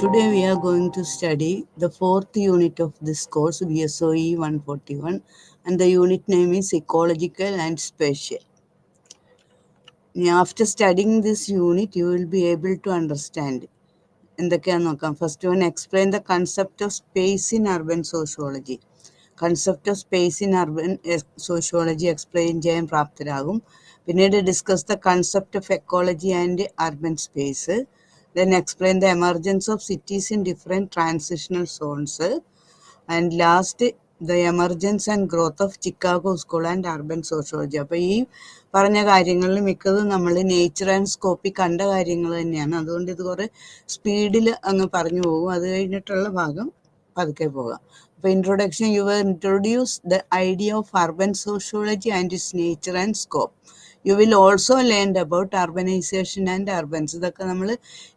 Today we are going to study the fourth unit of this course, VSOE 141, and the unit name is Ecological and Spatial. Now, after studying this unit, you will be able to understand. First one, explain the concept of space in urban sociology. Concept of space in urban sociology explain ചെയ്യാൻ പ്രാപ്തരാകും. പിന്നീട് discuss the concept of ecology and urban space. Then explain the emergence of cities in different transitional zones. And last, the emergence and growth of Chicago School and Urban Sociology. അപ്പോൾ ഈ പറഞ്ഞ കാര്യങ്ങളിൽ മിക്കതും നമ്മൾ nature and സ്കോപ്പിൽ കണ്ട കാര്യങ്ങൾ തന്നെയാണ്. അതുകൊണ്ട് ഇത് കുറേ സ്പീഡിൽ അങ്ങ് പറഞ്ഞു പോകും. അത് കഴിഞ്ഞിട്ടുള്ള ഭാഗം പതുക്കെ പോകാം. അപ്പോൾ introduction, you will introduce the idea of urban sociology and its nature and scope. You will also learn about urbanisation and urbans. ഇതൊക്കെ നമ്മൾ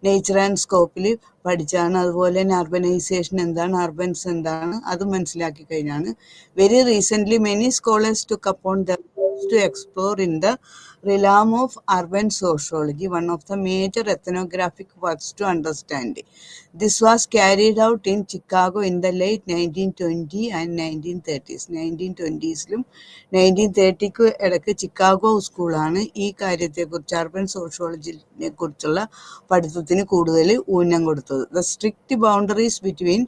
നേച്ചർ ആൻഡ് സ്കോപ്പിൽ പഠിച്ചാണ്. അതുപോലെ തന്നെ അർബനൈസേഷൻ എന്താണ്, അർബൻസ് എന്താണ്, അത് മനസ്സിലാക്കി കഴിഞ്ഞാണ്. Very recently many scholars took upon the to explore in the realm of urban sociology, one of the major ethnographic works to understand. This was carried out in Chicago in the late 1920 and 1930s. 1920s-ലും 1930-ക്കും ഇടയ്ക്ക് Chicago സ്കൂളാണ് ഈ കാര്യത്തെക്കുറിച്ച്, urban സോഷ്യോളജിനെ കുറിച്ചുള്ള പഠിത്തത്തിന് കൂടുതൽ ഊന്നൽ കൊടുത്തത്. The strict boundaries between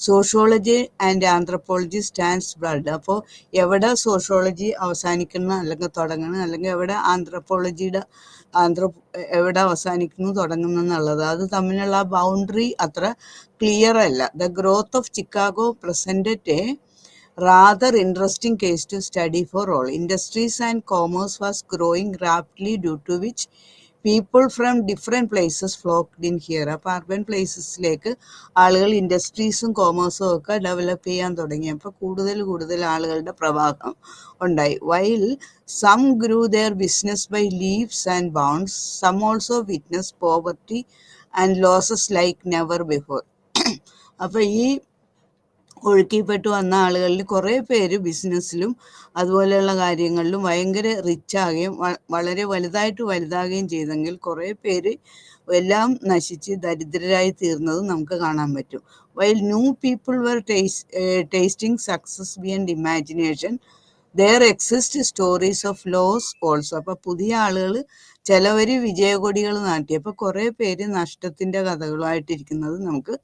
sociology and anthropology stands blood. അപ്പോൾ എവിടെ സോഷ്യോളജി അവസാനിക്കുന്ന അല്ലെങ്കിൽ തുടങ്ങണം, അല്ലെങ്കിൽ എവിടെ എവിടെ അവസാനിക്കുന്നു തുടങ്ങുന്നു എന്നുള്ളത്, അത് തമ്മിലുള്ള ബൗണ്ടറി അത്ര ക്ലിയർ അല്ല. The growth of Chicago presented A rather interesting case to study for all. Industries and commerce was growing rapidly, due to which people from different places flocked in here. അപ്പോൾ urban പ്ലേസസിലേക്ക് ആളുകൾ ഇൻഡസ്ട്രീസും കോമേഴ്സും ഒക്കെ develop ചെയ്യാൻ തുടങ്ങിയപ്പോൾ കൂടുതൽ ആളുകളുടെ പ്രവാഹം ഉണ്ടായി. While some grew their business by leaps and bounds, some also witnessed poverty and losses like never before. അപ്പോൾ ഈ ഒഴുക്കിപ്പെട്ടു വന്ന ആളുകളിൽ കുറേ പേര് ബിസിനസ്സിലും അതുപോലെയുള്ള കാര്യങ്ങളിലും ഭയങ്കര റിച്ചാകുകയും വളരെ വലുതാകുകയും ചെയ്തെങ്കിൽ കുറേ പേര് എല്ലാം നശിച്ച് ദരിദ്രരായി തീർന്നതും നമുക്ക് കാണാൻ പറ്റും. While new people were tasting success beyond imagination, there exist stories of loss also. അപ്പോൾ പുതിയ ആളുകൾ ചിലവർ വിജയകൊടികൾ നാട്ടി, അപ്പോൾ കുറേ പേര് നഷ്ടത്തിൻ്റെ കഥകളുമായിട്ടിരിക്കുന്നത് നമുക്ക്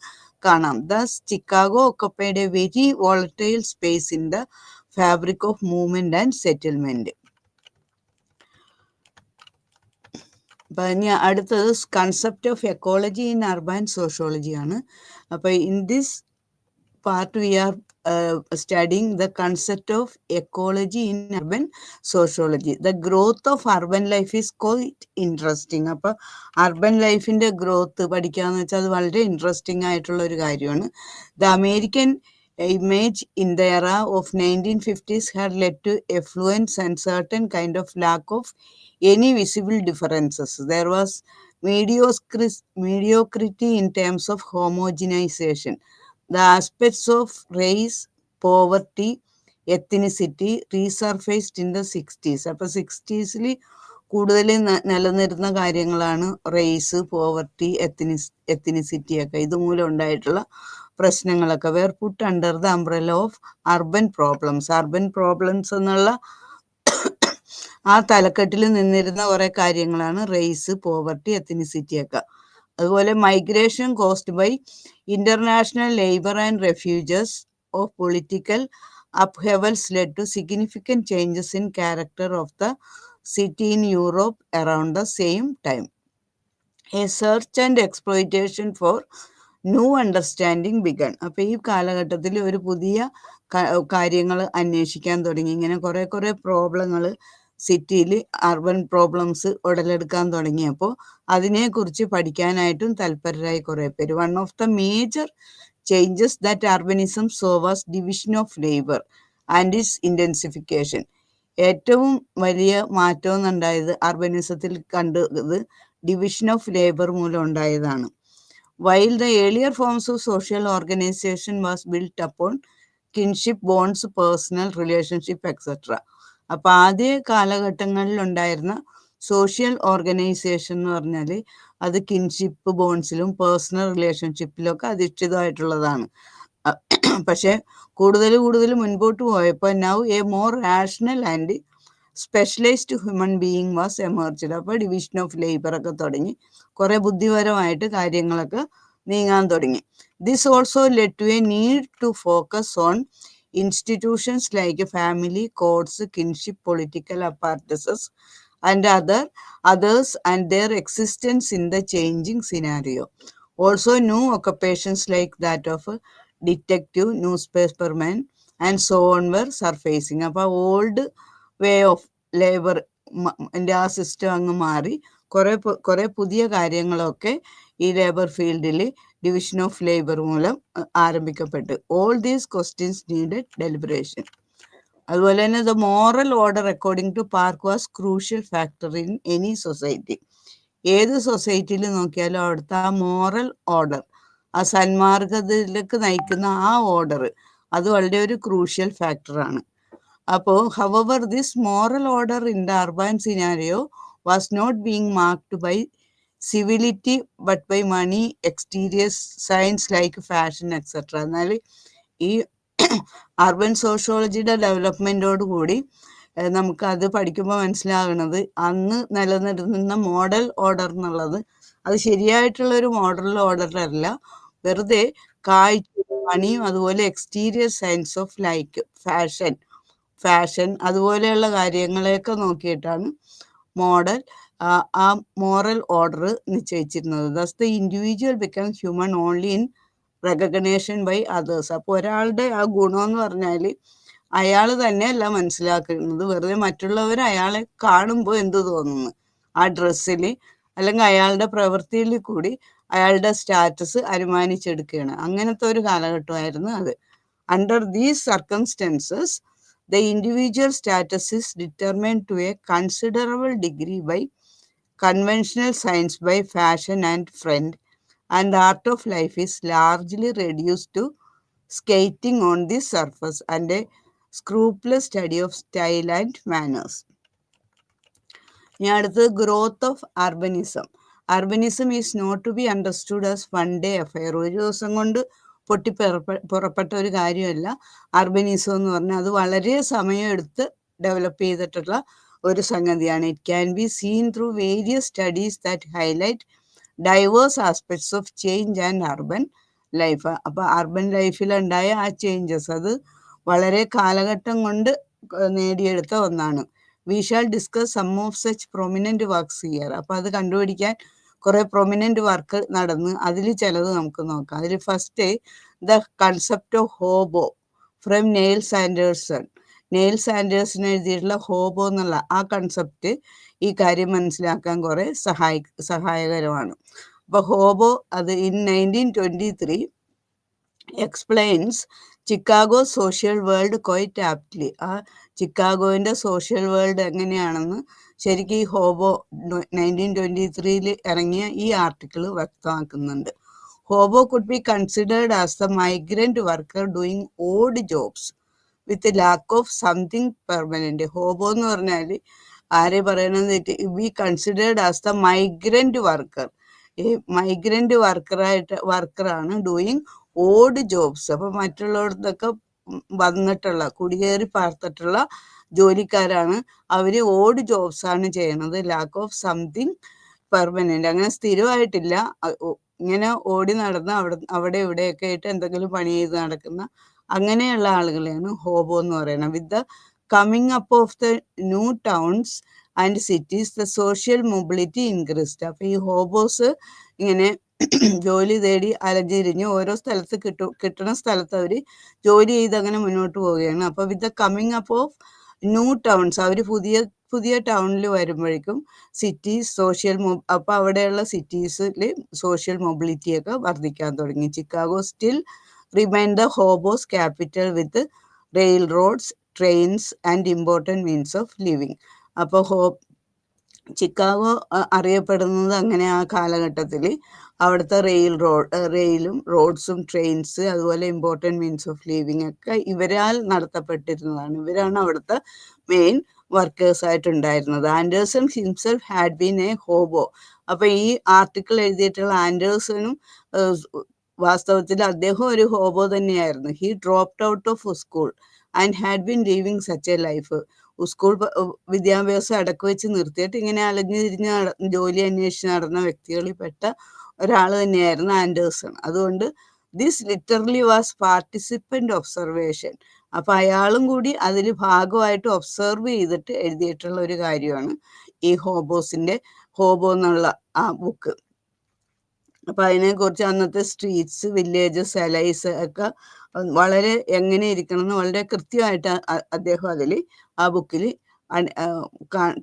കാണാം. Thus, Chicago occupied a very volatile space in the fabric of movement and settlement. അപ്പം ഇനി അടുത്തത് concept of ecology in urban sociology ആണ്. അപ്പോൾ in this part we are studying the concept of ecology in urban sociology. The growth of urban life is quite interesting. അപ്പോൾ urban ലൈഫിൻ്റെ growth പഠിക്കാന്ന് വെച്ചാൽ അത് വളരെ ഇൻട്രസ്റ്റിംഗ് ആയിട്ടുള്ള ഒരു കാര്യമാണ്. The American image in the era of 1950s had led to affluence and certain kind of lack of any visible differences. There was mediocrity in terms of homogenization. The aspects of race, poverty, ethnicity resurfaced in the 60s. അപ്പോൾ 60s കൂടുതൽ നിലനിരുന്ന കാര്യങ്ങളാണ് raise, poverty, ethnicity ഒക്കെ. ഇതുമൂലം ഉണ്ടായിട്ടുള്ള പ്രശ്നങ്ങളൊക്കെ where puttu under the umbrella of urban problems. Urban problems എന്നുള്ള ആ തലക്കെട്ടിൽ നിന്നിരുന്ന കുറേ കാര്യങ്ങളാണ് റേസ്, പോവർട്ടി, എത്തിനിസിറ്റി ഒക്കെ. അതുപോലെ migration caused by international labour and refugees of political upheavals led to significant changes in character of the city in Europe around the same time. A search and exploitation for new understanding began. അപ്പോൾ ഈ കാലഘട്ടത്തിൽ ഒരു പുതിയ കാര്യങ്ങൾ അന്വേഷിക്കാൻ തുടങ്ങി. ഇങ്ങനെ കുറേ പ്രോബ്ലങ്ങൾ സിറ്റിയിൽ, അർബൻ പ്രോബ്ലംസ് ഉടലെടുക്കാൻ തുടങ്ങിയപ്പോൾ അതിനെക്കുറിച്ച് പഠിക്കാനായിട്ടും തൽപരരായി കുറേ പേര്. One of the major changes that urbanism saw was division of labor and its intensification. ഏറ്റവും വലിയ മാറ്റം ഉണ്ടായത് അർബനിസത്തിൽ കണ്ടത് ഡിവിഷൻ ഓഫ് ലേബർ മൂലം ഉണ്ടായതാണ്. While the earlier forms of social organization was built upon kinship bonds, personal relationship, etc. അപ്പോൾ ആദ്യ കാലഘട്ടങ്ങളിൽ ഉണ്ടായിരുന്ന സോഷ്യൽ ഓർഗനൈസേഷൻ എന്ന് പറഞ്ഞാൽ അത് കിൻഷിപ്പ് ബോൺസിലും പേഴ്സണൽ റിലേഷൻഷിപ്പിലും ഒക്കെ അധിഷ്ഠിതമായിട്ടുള്ളതാണ്. പക്ഷെ കൂടുതൽ മുൻപോട്ട് പോയപ്പോൾ now a more rational and specialised human being was emerged. അപ്പോൾ ഡിവിഷൻ ഓഫ് ലേബർ ഒക്കെ തുടങ്ങി കുറെ ബുദ്ധിപരമായിട്ട് കാര്യങ്ങളൊക്കെ നീങ്ങാൻ തുടങ്ങി. This also led to a need to focus on institutions like family codes, kinship, political apparatuses and others and their existence in the changing scenario. Also new occupations like that of detective, newspaperman and so on were surfacing. അപ്പോൾ old way of labour ആ system അങ്ങ് മാറി കുറെ പുതിയ കാര്യങ്ങളൊക്കെ ഈ labour ഫീൽഡിൽ division of labour മൂലം ആരംഭിക്കപ്പെട്ടു. All these questions needed deliberation. അതുപോലെ തന്നെ the moral order according to Park was crucial factor in any society. ഏത് സൊസൈറ്റിയിൽ നോക്കിയാലും അവിടുത്തെ ആ മോറൽ ഓർഡർ, ആ സന്മാർഗത്തിലേക്ക് നയിക്കുന്ന ആ ഓർഡർ, അത് വളരെ ഒരു ക്രൂഷ്യൽ ഫാക്ടറാണ്. അപ്പോൾ however this moral order in the urban scenario was not being marked by civility but by money, exterior science like fashion etcetera. എന്നാൽ ഈ അർബൻ സോഷ്യോളജിയുടെ ഡെവലപ്മെൻറ്റോട് കൂടി നമുക്കത് പഠിക്കുമ്പോൾ മനസ്സിലാകുന്നത് അന്ന് നിലനിന്നിരുന്ന മോഡൽ ഓർഡർ എന്നുള്ളത് അത് ശരിയായിട്ടുള്ളൊരു മോഡൽ ഓർഡറല്ല, വെറുതെ കാഴ്ച, പണിയും അതുപോലെ exterior science of like fashion അതുപോലെയുള്ള കാര്യങ്ങളെയൊക്കെ നോക്കിയിട്ടാണ് ആ മോറൽ ഓർഡർ നിശ്ചയിച്ചിരുന്നത്. Thus the individual become human only in recognition by others. അപ്പോൾ ഒരാളുടെ ആ ഗുണം എന്ന് പറഞ്ഞാൽ അയാൾ തന്നെയല്ല മനസ്സിലാക്കുന്നത്, വെറുതെ മറ്റുള്ളവർ അയാളെ കാണുമ്പോൾ എന്ത് തോന്നുന്നു, ആ ഡ്രസ്സിൽ അല്ലെങ്കിൽ അയാളുടെ പ്രവൃത്തിയിൽ കൂടി അയാളുടെ സ്റ്റാറ്റസ് അനുമാനിച്ചെടുക്കുകയാണ്. അങ്ങനത്തെ ഒരു കാലഘട്ടമായിരുന്നു അത്. Under these circumstances the individual status is determined to a considerable degree by conventional science, by fashion and trend, and the art of life is largely reduced to skating on the surface and a scrupulous study of style and manners. ഇനി അടുത്തത് growth of urbanism. Urbanism is not to be understood as one day affair. ഒരു ദിവസം കൊണ്ട് പുറപ്പെട്ട ഒരു കാര്യമല്ല urbanism എന്ന് പറഞ്ഞാൽ. അത് വളരെ സമയമെടുത്ത് ഡെവലപ്പ് ചെയ്തിട്ടുള്ള ഒരു സംഗതിയാണ്. It can be seen through various studies that highlight diverse aspects of change and urban life. അപ്പോൾ അർബൻ ലൈഫിലുണ്ടായ ആ ചേഞ്ചസ് അത് വളരെ കാലഘട്ടം കൊണ്ട് നേടിയെടുത്ത ഒന്നാണ്. We shall discuss some of such prominent works here. അപ്പോൾ അത് കണ്ടുപിടിക്കാൻ കുറേ പ്രൊമിനൻറ്റ് വർക്ക് നടന്ന് അതിൽ ചിലത് നമുക്ക് നോക്കാം. അതിൽ first the concept of hobo from Neil Sanderson. Neil സാൻഡേഴ്സിന് എഴുതിയിട്ടുള്ള ഹോബോ എന്നുള്ള ആ കൺസെപ്റ്റ് ഈ കാര്യം മനസ്സിലാക്കാൻ കുറെ സഹായകരമാണ്. അപ്പോൾ ഹോബോ അത് in 1923 explains Chicago social world quite aptly. ആ ചിക്കാഗോവിൻ്റെ സോഷ്യൽ വേൾഡ് എങ്ങനെയാണെന്ന് ശരിക്കും ഈ ഹോബോ 1923 ഇറങ്ങിയ ഈ ആർട്ടിക്കിൾ വ്യക്തമാക്കുന്നുണ്ട്. Hobo could be considered as the migrant worker doing odd jobs with lack of something permanent. Hobo എന്ന് പറഞ്ഞാൽ ആരെ പറയണമെന്ന് be considered as the migrant worker. ഈ മൈഗ്രന്റ് വർക്കറാണ് ഡൂയിങ് ഓഡ് ജോബ്സ്. അപ്പം മറ്റുള്ളവർക്ക് വന്നിട്ടുള്ള കുടിയേറി പാർത്തിട്ടുള്ള ജോലിക്കാരാണ്, അവർ ഓഡ് ജോബ്സ് ആണ് ചെയ്യണത്. ലാക്ക് ഓഫ് സംതിങ് പെർമനന്റ്, അങ്ങനെ സ്ഥിരമായിട്ടില്ല, ഇങ്ങനെ ഓടി നടന്ന് അവിടെ ഇവിടെയൊക്കെ ആയിട്ട് എന്തെങ്കിലും പണി ചെയ്ത് നടക്കുന്ന അങ്ങനെയുള്ള ആളുകളെയാണ് ഹോബോ എന്ന് പറയുന്നത്. വിത്ത് the coming up of the new towns and cities the social mobility increased. അപ്പോൾ ഈ ഹോബോസ് ഇങ്ങനെ ജോലി തേടി അലഞ്ഞിരിഞ്ഞ് ഓരോ സ്ഥലത്ത് കിട്ടുന്ന സ്ഥലത്ത് അവർ ജോലി ചെയ്ത് അങ്ങനെ മുന്നോട്ട് പോവുകയാണ്. അപ്പോൾ with the coming up of new towns, അവർ പുതിയ ടൗണിൽ വരുമ്പോഴേക്കും സിറ്റീസ് അപ്പോൾ അവിടെയുള്ള സിറ്റീസിൽ സോഷ്യൽ മൊബിലിറ്റിയൊക്കെ വർദ്ധിക്കാൻ തുടങ്ങി. Chicago still remain the hobos capital with rail roads, trains and important means of living. അപ്പോൾ ചിക്കാഗോ അറിയപ്പെടുന്നത് അങ്ങനെ ആ കാലഘട്ടത്തിൽ അവിടുത്തെ റെയിലും റോഡ്സും ട്രെയിൻസ് അതുപോലെ ഇമ്പോർട്ടൻറ്റ് മീൻസ് ഓഫ് ലിവിങ് ഒക്കെ ഇവരാൽ നടത്തപ്പെട്ടിരുന്നതാണ്. ഇവരാണ് അവിടുത്തെ മെയിൻ വർക്കേഴ്സ് ആയിട്ടുണ്ടായിരുന്നത്. Anderson himself had been a hobo. അപ്പൊ ഈ ആർട്ടിക്കിൾ എഴുതിയിട്ടുള്ള ആൻഡേഴ്സണും വാസ്തവത്തിൽ അദ്ദേഹം ഒരു ഹോബോ തന്നെയായിരുന്നു. He dropped out of school and had been living such a life. School വിദ്യാഭ്യാസം അടക്ക് വെച്ച് നിർത്തിയിട്ട് ഇങ്ങനെ അലഞ്ഞു തിരിഞ്ഞ് ജോലി അന്വേഷിച്ച് നടന്ന വ്യക്തികളിൽ പെട്ട ഒരാൾ തന്നെയായിരുന്നു ആൻഡേഴ്സൺ. അതുകൊണ്ട് this literally was participant observation. അപ്പം അയാളും കൂടി അതിൽ ഭാഗമായിട്ട് ഒബ്സർവ് ചെയ്തിട്ട് എഴുതിയിട്ടുള്ള ഒരു കാര്യമാണ് ഈ ഹോബോ എന്നുള്ള ആ ബുക്ക്. അപ്പം അതിനെക്കുറിച്ച് അന്നത്തെ സ്ട്രീറ്റ്സ്, വില്ലേജസ്, അലൈസ് ഒക്കെ വളരെ എങ്ങനെ ഇരിക്കണം എന്ന് വളരെ കൃത്യമായിട്ട് അദ്ദേഹം അതിൽ ആ ബുക്കിൽ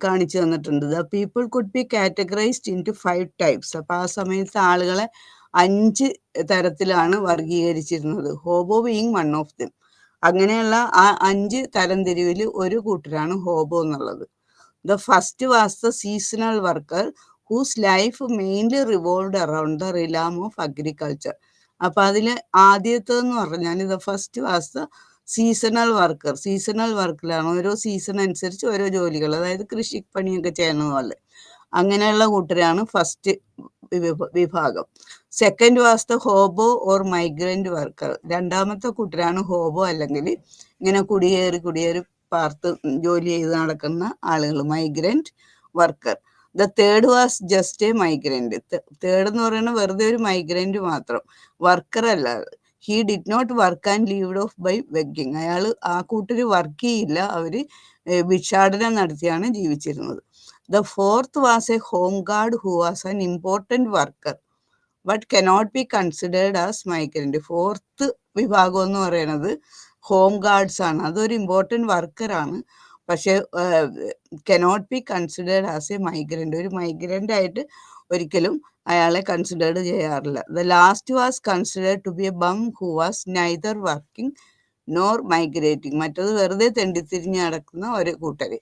കാണിച്ചു തന്നിട്ടുണ്ട്. The people could be categorised into 5 types. അപ്പം ആ സമയത്ത് ആളുകളെ 5 തരത്തിലാണ് വർഗീകരിച്ചിരുന്നത്. Hobo being one of them. അങ്ങനെയുള്ള ആ 5 തരംതിരിവിൽ ഒരു കൂട്ടരാണ് ഹോബോ എന്നുള്ളത്. The first was the seasonal worker whose life mainly revolved around the realm of agriculture. അപ്പം അതിൽ ആദ്യത്തേതെന്ന് പറഞ്ഞാൽ the first was the seasonal worker. Seasonal വർക്കിലാണ് ഓരോ സീസൺ അനുസരിച്ച് ഓരോ ജോലികൾ, അതായത് കൃഷിപ്പണിയൊക്കെ ചെയ്യുന്ന പോലെ അങ്ങനെയുള്ള കൂട്ടരാണ് ഫസ്റ്റ് വിഭാഗം. Second was the hobo or migrant worker. രണ്ടാമത്തെ കൂട്ടരാണ് ഹോബോ, അല്ലെങ്കിൽ ഇങ്ങനെ കുടിയേറി പാർത്ത് ജോലി ചെയ്ത് നടക്കുന്ന ആളുകൾ, migrant worker. The third was just a migrant. Third എന്ന് പറയുന്നത് വെറുതെ ഒരു മൈഗ്രൻ്റ് മാത്രം, വർക്കർ അല്ല. He did not work and lived off by begging. അയാൾ ആ കൂട്ടർ വർക്ക് ചെയ്യില്ല, അവർ ഭിക്ഷാടനം നടത്തിയാണ് ജീവിച്ചിരുന്നത്. The fourth was a home guard who was an important worker but cannot be considered as migrant. Fourth വിഭാഗം എന്ന് പറയുന്നത് ഹോം ഗാർഡ്സ് ആണ്. അതൊരു ഇമ്പോർട്ടൻറ്റ് വർക്കറാണ്, പക്ഷേ cannot be considered as a migrant. ഒരു മൈഗ്രൻ്റ് ആയിട്ട് ഒരിക്കലും അയാളെ കൺസിഡേർഡ് ചെയ്യാറില്ല. The last was considered to be a bum who was neither working nor migrating. മറ്റത് വെറുതെ തെണ്ടിത്തിരിഞ്ഞ് നടക്കുന്ന ഒരു കൂട്ടർ,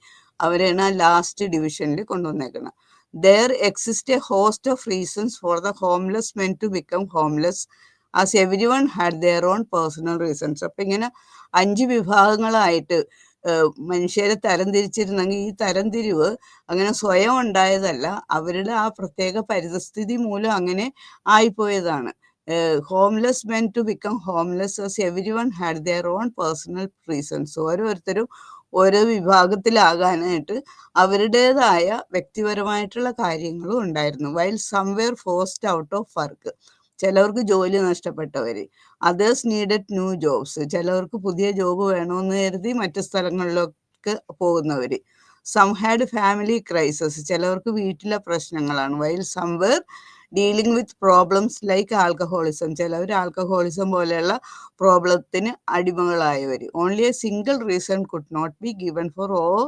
അവരെയാണ് ആ ലാസ്റ്റ് ഡിവിഷനിൽ കൊണ്ടുവന്നേക്കുന്നത്. There exist a host of reasons for the homeless men to become homeless, as everyone had their own personal reasons. അപ്പം ഇങ്ങനെ 5 വിഭാഗങ്ങളായിട്ട് മനുഷ്യരെ തരംതിരിച്ചിരുന്നെങ്കിൽ ഈ തരംതിരിവ് അങ്ങനെ സ്വയം ഉണ്ടായതല്ല, അവരുടെ ആ പ്രത്യേക പരിതസ്ഥിതി മൂലം അങ്ങനെ ആയിപ്പോയതാണ്. Homeless men to become homeless as everyone had their own personal reasons. ഓരോരുത്തരും ഓരോ വിഭാഗത്തിലാകാനായിട്ട് അവരുടേതായ വ്യക്തിപരമായിട്ടുള്ള കാര്യങ്ങളും ഉണ്ടായിരുന്നു. While some were forced out of work. ചിലവർക്ക് ജോലി നഷ്ടപ്പെട്ടവർ. Others needed new jobs. ചിലവർക്ക് പുതിയ ജോബ് വേണമെന്ന് കരുതി മറ്റു സ്ഥലങ്ങളിലൊക്കെ പോകുന്നവർ. Some had family crisis. ചിലവർക്ക് വീട്ടിലെ പ്രശ്നങ്ങളാണ്. While some were dealing with problems like alcoholism. ചിലവർ ആൽക്കഹോളിസം പോലെയുള്ള പ്രോബ്ലത്തിന് അടിമകളായവർ. Only a single reason could not be given for all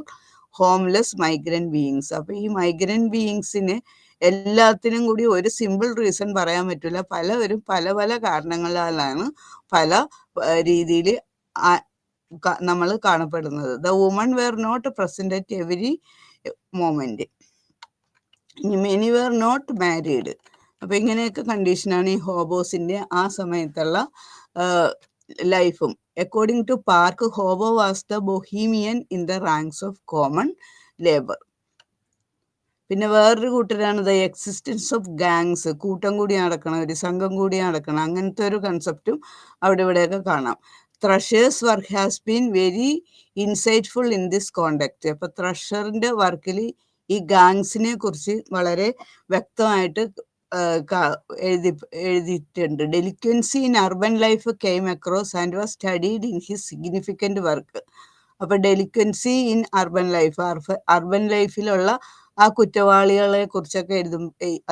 homeless migrant beings. അപ്പോൾ ഈ മൈഗ്രൻ്റ് ബീയിങ്സിന് എല്ലാത്തിനും കൂടി ഒരു സിമ്പിൾ റീസൺ പറയാൻ പറ്റില്ല. പലവരും പല പല കാരണങ്ങളാലാണ് പല രീതിയിൽ നമ്മൾ കാണപ്പെടുന്നത്. The woman were not present at every moment, many were not married. അപ്പം ഇങ്ങനെയൊക്കെ കണ്ടീഷനാണ് ഈ ഹോബോസിൻ്റെ ആ സമയത്തുള്ള ലൈഫും. According to Park, hobo was the bohemian in the ranks of common labour. പിന്നെ വേറൊരു കൂട്ടരാണ് ദ എക്സിസ്റ്റൻസ് ഓഫ് ഗാങ്സ്. കൂട്ടം കൂടി നടക്കണം, ഒരു സംഘം കൂടി നടക്കണം, അങ്ങനത്തെ ഒരു കൺസെപ്റ്റും അവിടെ ഇവിടെയൊക്കെ കാണാം. Thrasher's work has been very insightful in this context. അപ്പോൾ ത്രഷറിൻ്റെ വർക്കിൽ ഈ ഗാങ്സിനെ കുറിച്ച് വളരെ വ്യക്തമായിട്ട് എഴുതിയിട്ടുണ്ട്. Delinquency in urban life came across and was studied in his significant work. അപ്പോൾ delinquency in urban life, urban ലൈഫിലുള്ള ആ കുറ്റവാളികളെ കുറിച്ചൊക്കെ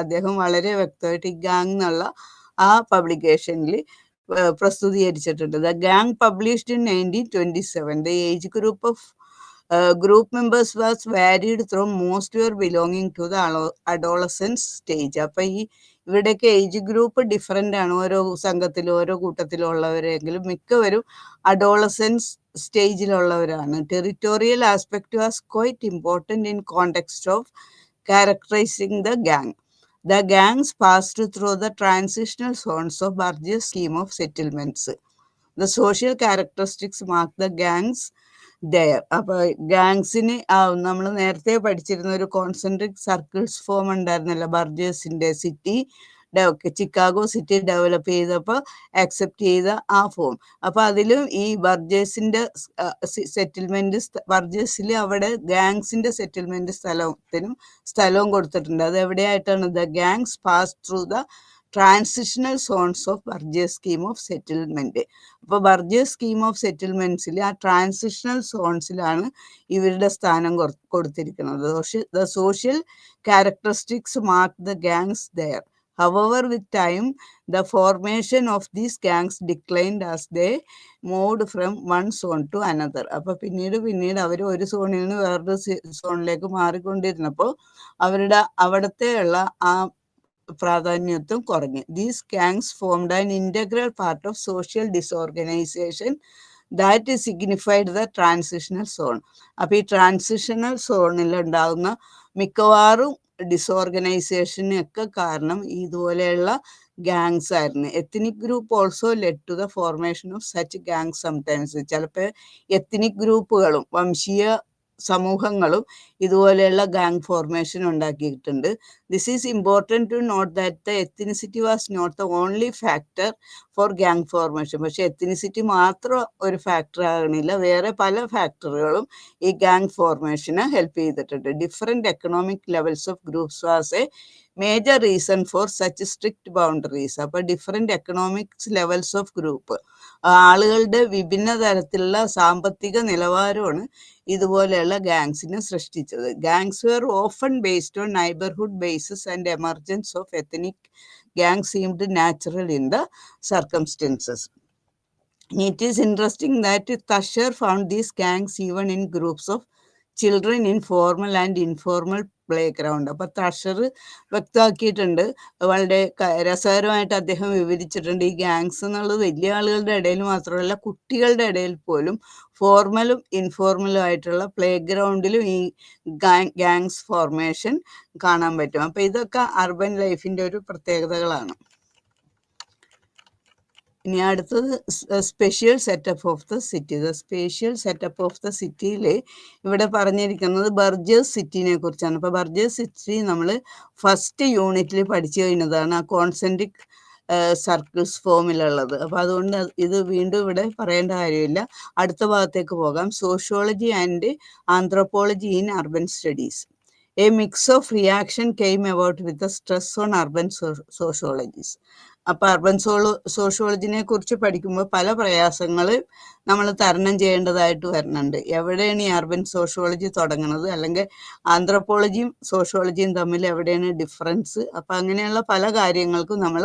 അദ്ദേഹം വളരെ വ്യക്തമായിട്ട് ഈ ഗാങ് എന്നുള്ള ആ പബ്ലിക്കേഷനിൽ പ്രസിദ്ധീകരിച്ചിട്ടുണ്ട്. The gang published in 1927. The age group of group members was varied through. Most were belonging to the adolescence stage. അപ്പം ഈ ഇവിടെയൊക്കെ ഏജ് ഗ്രൂപ്പ് ഡിഫറെൻ്റ് ആണ്. ഓരോ സംഘത്തിലും ഓരോ കൂട്ടത്തിലും ഉള്ളവരെങ്കിലും മിക്കവരും അഡോളസൻസ് സ്റ്റേജിലുള്ളവരാണ്. Territorial aspect was quite important in context of characterizing the gang. The gangs passed through the transitional zones of Burgess scheme of settlements. The social characteristics mark the gangs there. അപ്പോൾ ഗാങ്സിന് നമ്മൾ നേരത്തെ പഠിച്ചിരുന്ന ഒരു concentric circles form ഉണ്ടായിരുന്നല്ലോ ബർജേഴ്സിൻ്റെ city Chicago city develop ചെയ്തപ്പോൾ accept ചെയ്ത ആ ഫോം. അപ്പോൾ അതിലും ഈ ബർജേഴ്സിൻ്റെ സെറ്റിൽമെൻറ്റ് ബർജേഴ്സിൽ അവിടെ ഗാങ്സിൻ്റെ സെറ്റിൽമെൻറ്റ് സ്ഥലവും കൊടുത്തിട്ടുണ്ട്. അത് എവിടെയായിട്ടാണ്? The gangs pass through the transitional zones of Burgess's scheme of settlement. അപ്പോൾ ബർജേഴ്സ് സ്കീം ഓഫ് സെറ്റിൽമെൻറ്റ്സിൽ ആ ട്രാൻസിഷണൽ സോൺസിലാണ് ഇവരുടെ സ്ഥാനം കൊടുത്തിരിക്കുന്നത്. The social characteristics mark the gangs there. However, with time, the formation of these gangs declined as they moved from one zone to another. അപ്പോൾ പിന്നീട് അവർ ഒരു സോണിൽ നിന്ന് വേറൊരു സോണിലേക്ക് മാറിക്കൊണ്ടിരുന്നപ്പോൾ അവിടത്തെയുള്ള ആ പ്രാധാന്യത്വം കുറഞ്ഞു. These gangs formed an integral part of social disorganization that signified the transitional zone. അപ്പോൾ ഈ ട്രാൻസിഷണൽ സോണിൽ ഉണ്ടാകുന്ന മിക്കവാറും ഡിസോർഗനൈസേഷനൊക്കെ കാരണം ഇതുപോലെയുള്ള ഗാങ്സ് ആയിരുന്നു. Ethnic group also led to the formation of such gangs sometimes. ചിലപ്പോൾ എത്നിക് ഗ്രൂപ്പുകളും വംശീയ സമൂഹങ്ങളും ഇതുപോലെയുള്ള ഗാങ് ഫോർമേഷൻ ഉണ്ടാക്കിയിട്ടുണ്ട്. This is important to note that the ethnicity was not the only factor for gang formation. പക്ഷേ ethnicity മാത്രം ഒരു factor ആകണില്ല, വേറെ പല ഫാക്ടറുകളും ഈ ഗാങ് ഫോർമേഷന് ഹെൽപ്പ് ചെയ്തിട്ടുണ്ട്. Different economic levels of groups was a major reason for such strict boundaries. അപ്പോൾ different economics levels of group, ആളുകളുടെ വിഭിന്ന തരത്തിലുള്ള സാമ്പത്തിക നിലവാരമാണ് ഇതുപോലെയുള്ള ഗാങ്സിനെ സൃഷ്ടിച്ചത്. Gangs were often based on neighbourhood basis and emergence of ethnic gang seemed natural in the circumstances. It is interesting that Tusher found these gangs even in groups of children in formal and informal playground. അപ്പോൾ തഷർ വ്യക്തമാക്കിയിട്ടുണ്ട്, വളരെ രസകരമായിട്ട് അദ്ദേഹം വിവരിച്ചിട്ടുണ്ട്. ഈ gangs എന്നുള്ളത് വലിയ ആളുകളുടെ ഇടയിൽ മാത്രമല്ല, കുട്ടികളുടെ ഇടയിൽ പോലും ഫോർമലും ഇൻഫോർമലും ആയിട്ടുള്ള പ്ലേ ഗ്രൗണ്ടിലും ഈ ഗാങ്സ് ഫോർമേഷൻ കാണാൻ പറ്റും. അപ്പോൾ ഇതൊക്കെ അർബൻ ലൈഫിൻ്റെ ഒരു പ്രത്യേകതകളാണ്. ഇനി അടുത്തത് special setup of the city. The special setup of the സിറ്റിയിൽ ഇവിടെ പറഞ്ഞിരിക്കുന്നത് ബർജേഴ്സ് സിറ്റിനെ കുറിച്ചാണ്. അപ്പോൾ ബർജേഴ്സ് സിറ്റി നമ്മൾ ഫസ്റ്റ് യൂണിറ്റിൽ പഠിച്ചു കഴിഞ്ഞതാണ്, ആ കോൺസെൻട്രിക് സർക്കിൾസ് ഫോമിലുള്ളത്. അപ്പോൾ അതുകൊണ്ട് ഇത് വീണ്ടും ഇവിടെ പറയേണ്ട കാര്യമില്ല. അടുത്ത ഭാഗത്തേക്ക് പോകാം. Sociology and anthropology in urban studies. A mix of reaction came about with stress on urban sociologies. അപ്പോൾ അർബൻ സോഷ്യോളജിനെ കുറിച്ച് പഠിക്കുമ്പോൾ പല പ്രയാസങ്ങൾ നമ്മൾ തരണം ചെയ്യേണ്ടതായിട്ട് വരുന്നുണ്ട്. എവിടെയാണ് ഈ അർബൻ സോഷ്യോളജി തുടങ്ങുന്നത്, അല്ലെങ്കിൽ ആന്ത്രോപോളജിയും സോഷ്യോളജിയും തമ്മിൽ എവിടെയാണ് ഡിഫറൻസ്? അപ്പോൾ അങ്ങനെയുള്ള പല കാര്യങ്ങൾക്കും നമ്മൾ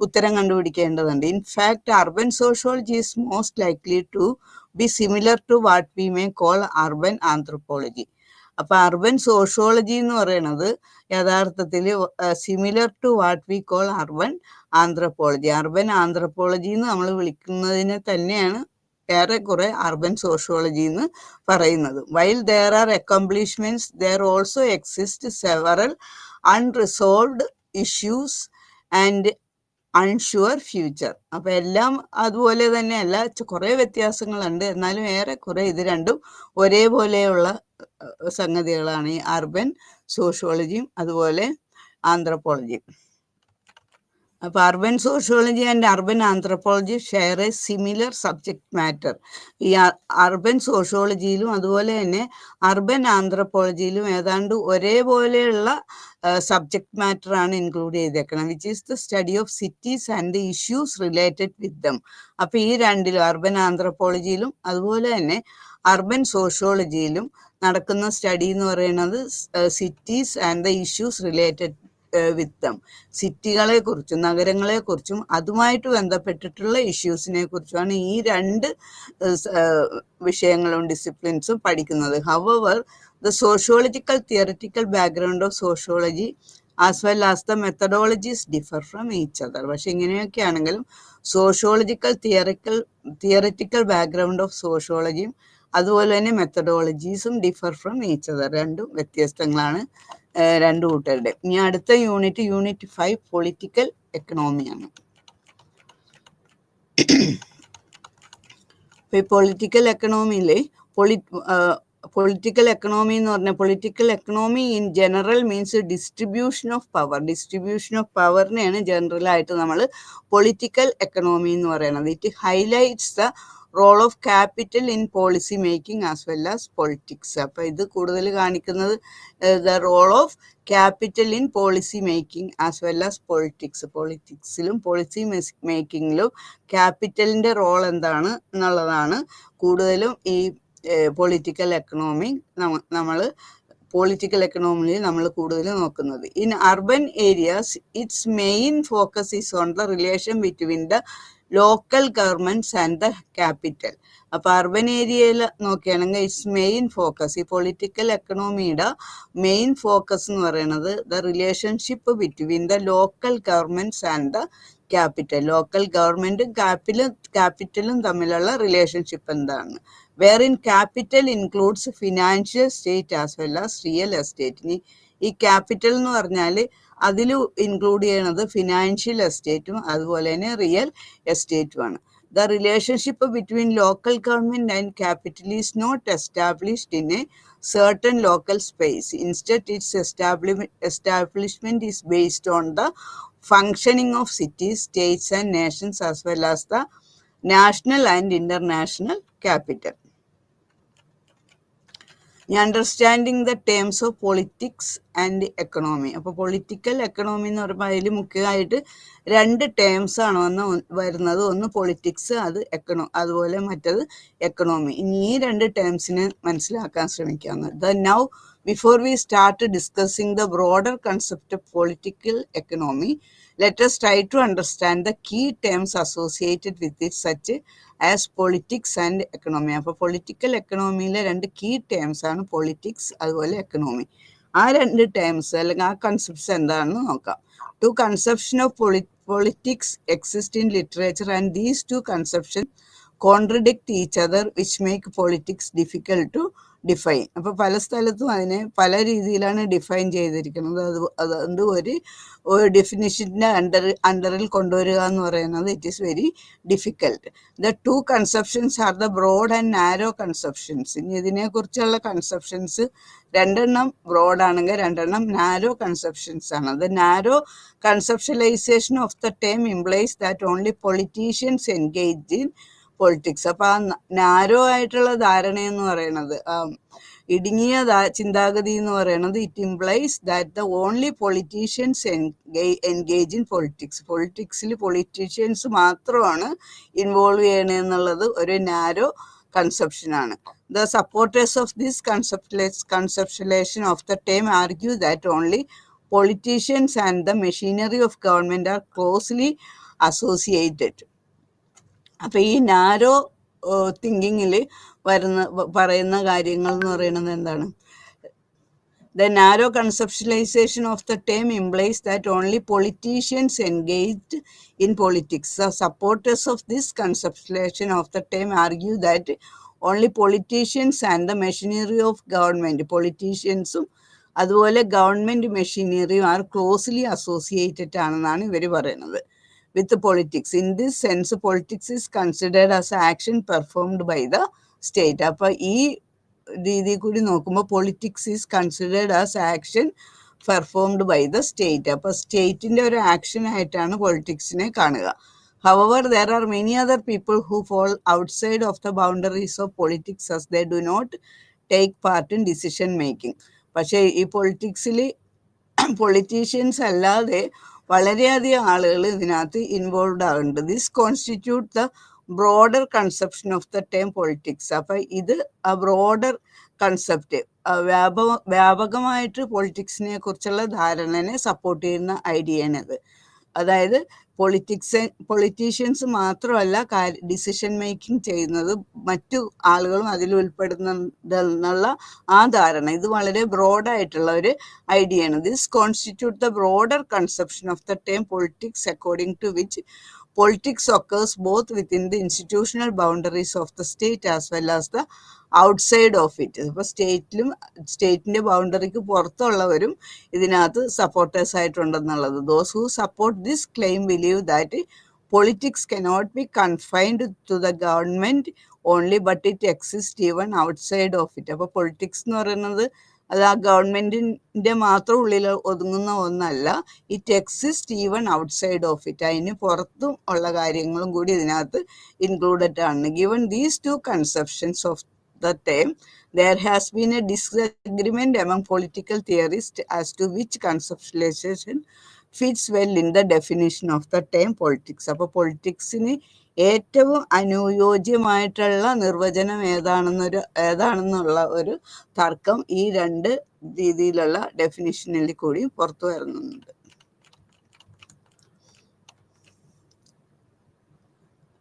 ഉത്തരം കണ്ടുപിടിക്കേണ്ടതുണ്ട്. In fact urban sociology is most likely to be similar to what we may call urban anthropology. അപ്പോൾ അർബൻ സോഷ്യോളജി എന്ന് പറയുന്നത് യഥാർത്ഥത്തിൽ similar to what we call urban anthropology. Urban anthropology എന്ന് നമ്മൾ വിളിക്കുന്നതിനെ തന്നെയാണ് ഏറെക്കുറെ അർബൻ സോഷ്യോളജി എന്ന് പറയുന്നത്. While there are accomplishments there also exist several unresolved issues and unsure future. അപ്പോൾ എല്ലാം അതുപോലെ തന്നെയല്ല, കുറേ വ്യത്യാസങ്ങളുണ്ട്, എന്നാലും ഏറെക്കുറെ ഇത് രണ്ടും ഒരേപോലെയുള്ള സംഗതികളാണ് ഈ അർബൻ സോഷ്യോളജിയും അതുപോലെ ആന്ത്രോപോളജിയും. അപ്പോൾ urban sociology and urban anthropology share A similar subject matter. ഈ അർബൻ സോഷ്യോളജിയിലും അതുപോലെ തന്നെ അർബൻ ആന്ത്രോപോളജിയിലും ഏതാണ്ട് ഒരേപോലെയുള്ള സബ്ജക്റ്റ് മാറ്ററാണ് ഇൻക്ലൂഡ് ചെയ്തേക്കണം, which is the study of cities and the issues related with dum. അപ്പോൾ ഈ രണ്ടിലും അർബൻ ആന്ത്രോപോളജിയിലും അതുപോലെ തന്നെ അർബൻ സോഷ്യോളജിയിലും നടക്കുന്ന സ്റ്റഡി എന്ന് പറയുന്നത് cities and the issues related with them. സിറ്റികളെ കുറിച്ചും നഗരങ്ങളെ കുറിച്ചും അതുമായിട്ട് ബന്ധപ്പെട്ടിട്ടുള്ള ഇഷ്യൂസിനെ കുറിച്ചുമാണ് ഈ രണ്ട് വിഷയങ്ങളും ഡിസിപ്ലിൻസും പഠിക്കുന്നത്. However the sociological theoretical background of sociology as well as the methodologies differ from each other. പക്ഷെ ഇങ്ങനെയൊക്കെ ആണെങ്കിലും സോഷ്യോളജിക്കൽ തിയററ്റിക്കൽ ബാക്ക്ഗ്രൗണ്ട് ഓഫ് സോഷ്യോളജിയും അതുപോലെ തന്നെ മെത്തഡോളജീസും ഡിഫർ ഫ്രം ഈച്ച് അതർ. രണ്ടും വ്യത്യസ്തങ്ങളാണ് രണ്ടു കൂട്ടരുടെ. ഇനി അടുത്ത യൂണിറ്റ് 5 പൊളിറ്റിക്കൽ എക്കണോമിയാണ്. ഇപ്പോൾ പൊളിറ്റിക്കൽ എക്കണോമിയിൽ പൊളിറ്റിക്കൽ എക്കണോമി എന്ന് പറഞ്ഞാൽ political economy in general means distribution of പവറിനെയാണ് ജനറലായിട്ട് നമ്മൾ പൊളിറ്റിക്കൽ എക്കണോമി എന്ന് പറയുന്നത്. It highlights the role of capital in policy making as well as politics. അപ്പോൾ ഇത് കൂടുതൽ കാണിക്കുന്നത് the role of capital in policy making as well as പൊളിറ്റിക്സിലും പോളിസി മേക്കിങ്ങിലും ക്യാപിറ്റലിൻ്റെ റോൾ എന്താണ് എന്നുള്ളതാണ് കൂടുതലും ഈ പൊളിറ്റിക്കൽ എക്കണോമി നമ്മൾ കൂടുതൽ നോക്കുന്നത്. In urban areas its main focus is on the relation between the local governments and the capital. അപ്പോൾ അർബൻ ഏരിയയിൽ നോക്കുകയാണെങ്കിൽ ഇറ്റ്സ് മെയിൻ ഫോക്കസ്, ഈ പൊളിറ്റിക്കൽ എക്കണോമിയുടെ മെയിൻ ഫോക്കസ് എന്ന് പറയുന്നത് the relationship between the local governments and the capital. Local ഗവൺമെന്റും ക്യാപിറ്റലും തമ്മിലുള്ള relationship എന്താണ്. wherein capital includes financial state as well as real estate. ഈ ക്യാപിറ്റൽ എന്ന് പറഞ്ഞാൽ അതിൽ ഇൻക്ലൂഡ് ചെയ്യണത് ഫിനാൻഷ്യൽ എസ്റ്റേറ്റും അതുപോലെ തന്നെ റിയൽ എസ്റ്റേറ്റുമാണ്. The relationship between local government and capital is not established in a certain local space. Instead, its establishment is based on the functioning of cities, states and nations as well as the national and international capital. Understanding the terms of politics and economy. അപ്പോൾ political economy എന്ന് പറയുമ്പോൾ അതിൽ മുഖ്യമായിട്ട് 2 terms ആണ് വരുന്നത്. ഒന്ന് politics, അതുപോലെ മറ്റത് economy. ഇനി ഈ 2 ടേംസിന് മനസ്സിലാക്കാൻ ശ്രമിക്കാവുന്നത്. Now before we start discussing the broader concept of political economy, let us try to understand the key terms associated with it such as politics and economy. അപ്പോൾ പൊളിറ്റിക്കൽ എക്കണോമിയിലെ 2 കീ ടേംസ് ആണ് politics അതുപോലെ economy. ആ 2 terms അല്ലെങ്കിൽ ആ concepts എന്താണെന്ന് നോക്കാം. 2 conception of politics exist in literature and these 2 conceptions contradict each other which make politics difficult to define. അപ്പോൾ പല സ്ഥലത്തും അതിനെ പല രീതിയിലാണ് ഡിഫൈൻ ചെയ്തിരിക്കുന്നത്. അതുകൊണ്ട് ഒരു ഡെഫിനിഷൻ്റെ അണ്ടറിൽ കൊണ്ടുവരിക എന്ന് പറയുന്നത് it is very difficult. The 2 conceptions are the broad and narrow conceptions. ഇനി ഇതിനെക്കുറിച്ചുള്ള കൺസെപ്ഷൻസ് 2 ബ്രോഡാണെങ്കിൽ 2 നാരോ കൺസെപ്ഷൻസ് ആണ്. The narrow conceptualisation of the term implies that only politicians engage in politics. അപ്പോൾ ആ നാരോ ആയിട്ടുള്ള ധാരണ എന്ന് പറയുന്നത്, ഇടുങ്ങിയ ചിന്താഗതി എന്ന് പറയുന്നത് it implies that the only politicians engage in politics. പൊളിറ്റിക്സിൽ പൊളിറ്റീഷ്യൻസ് മാത്രമാണ് ഇൻവോൾവ് ചെയ്യണമെന്നുള്ളത് ഒരു നാരോ കൺസെപ്ഷനാണ്. The supporters of this conceptualization of the term argue that only politicians and the machinery of government are closely associated. അപ്പോൾ ഈ narrow തിങ്കിങ്ങിൽ പറയുന്ന കാര്യങ്ങൾ എന്ന് പറയുന്നത് എന്താണ്? The narrow conceptualization of the term implies that only politicians engaged in politics. The supporters of this conceptualization of the term argue that only politicians and the machinery of government, politiciansum അതുപോലെ government മെഷീനറിയും R closely associated ആണെന്നാണ് ഇവർ പറയുന്നത് with politics. In this sense, politics is considered as action performed by the state. അപ്പോൾ ഈ രീതി കൂടി നോക്കുമ്പോൾ politics is considered as action performed by the state. അപ്പോൾ സ്റ്റേറ്റിൻ്റെ ഒരു ആക്ഷൻ ആയിട്ടാണ് പൊളിറ്റിക്സിനെ കാണുക. However, there are many other people who fall outside of the boundaries of politics as they do not take part in decision making. പക്ഷേ ഈ politicians അല്ലാതെ വളരെയധികം ആളുകൾ ഇതിനകത്ത് ഇൻവോൾവ് ആകുന്നുണ്ട്. This constitute the broader conception of the term politics. അപ്പം ഇത് ആ ബ്രോഡർ കൺസെപ്റ്റ് വ്യാപകമായിട്ട് പൊളിറ്റിക്സിനെ കുറിച്ചുള്ള ധാരണനെ സപ്പോർട്ട് ചെയ്യുന്ന ഐഡിയയാണിത്. അതായത് പൊളിറ്റീഷ്യൻസ് മാത്രമല്ല ഡിസിഷൻ മേക്കിംഗ് ചെയ്യുന്നത്, മറ്റു ആളുകളും അതിൽ ഉൾപ്പെടുന്നുള്ള ആ ധാരണ, ഇത് വളരെ ബ്രോഡായിട്ടുള്ള ഒരു ഐഡിയ ആണ്. This constitute the broader conception of the term politics according to which politics occurs both within the institutional boundaries of the state as well as the outside of it. അപ്പോൾ സ്റ്റേറ്റിൻ്റെ ബൗണ്ടറിക്ക് പുറത്തുള്ളവരും ഇതിനകത്ത് സപ്പോർട്ടേഴ്സ് ആയിട്ടുണ്ടെന്നുള്ളത്. Those who support this claim believe that politics cannot be confined to the government only, but it exists even outside of it. അപ്പോൾ politics എന്ന് പറയുന്നത് അത് ആ ഗവൺമെന്റിന്റെ മാത്രം ഉള്ളിൽ ഒതുങ്ങുന്ന ഒന്നല്ല. It exist even outside of it. അതിന് പുറത്തും ഉള്ള കാര്യങ്ങളും കൂടി ഇതിനകത്ത് ഇൻക്ലൂഡഡ് ആണ്. Given these two conceptions of the term, there has been a disagreement among political theorists as to which conceptualization fits well in the definition of the term politics. അപ്പോൾ പൊളിറ്റിക്സിന് ഏറ്റവും അനുയോജ്യമായിട്ടുള്ള നിർവചനം ഏതാണെന്നുള്ള ഒരു തർക്കം ഈ രണ്ട് രീതിയിലുള്ള ഡെഫിനിഷനിൽ കൂടി പുറത്തു വരുന്നുണ്ട്.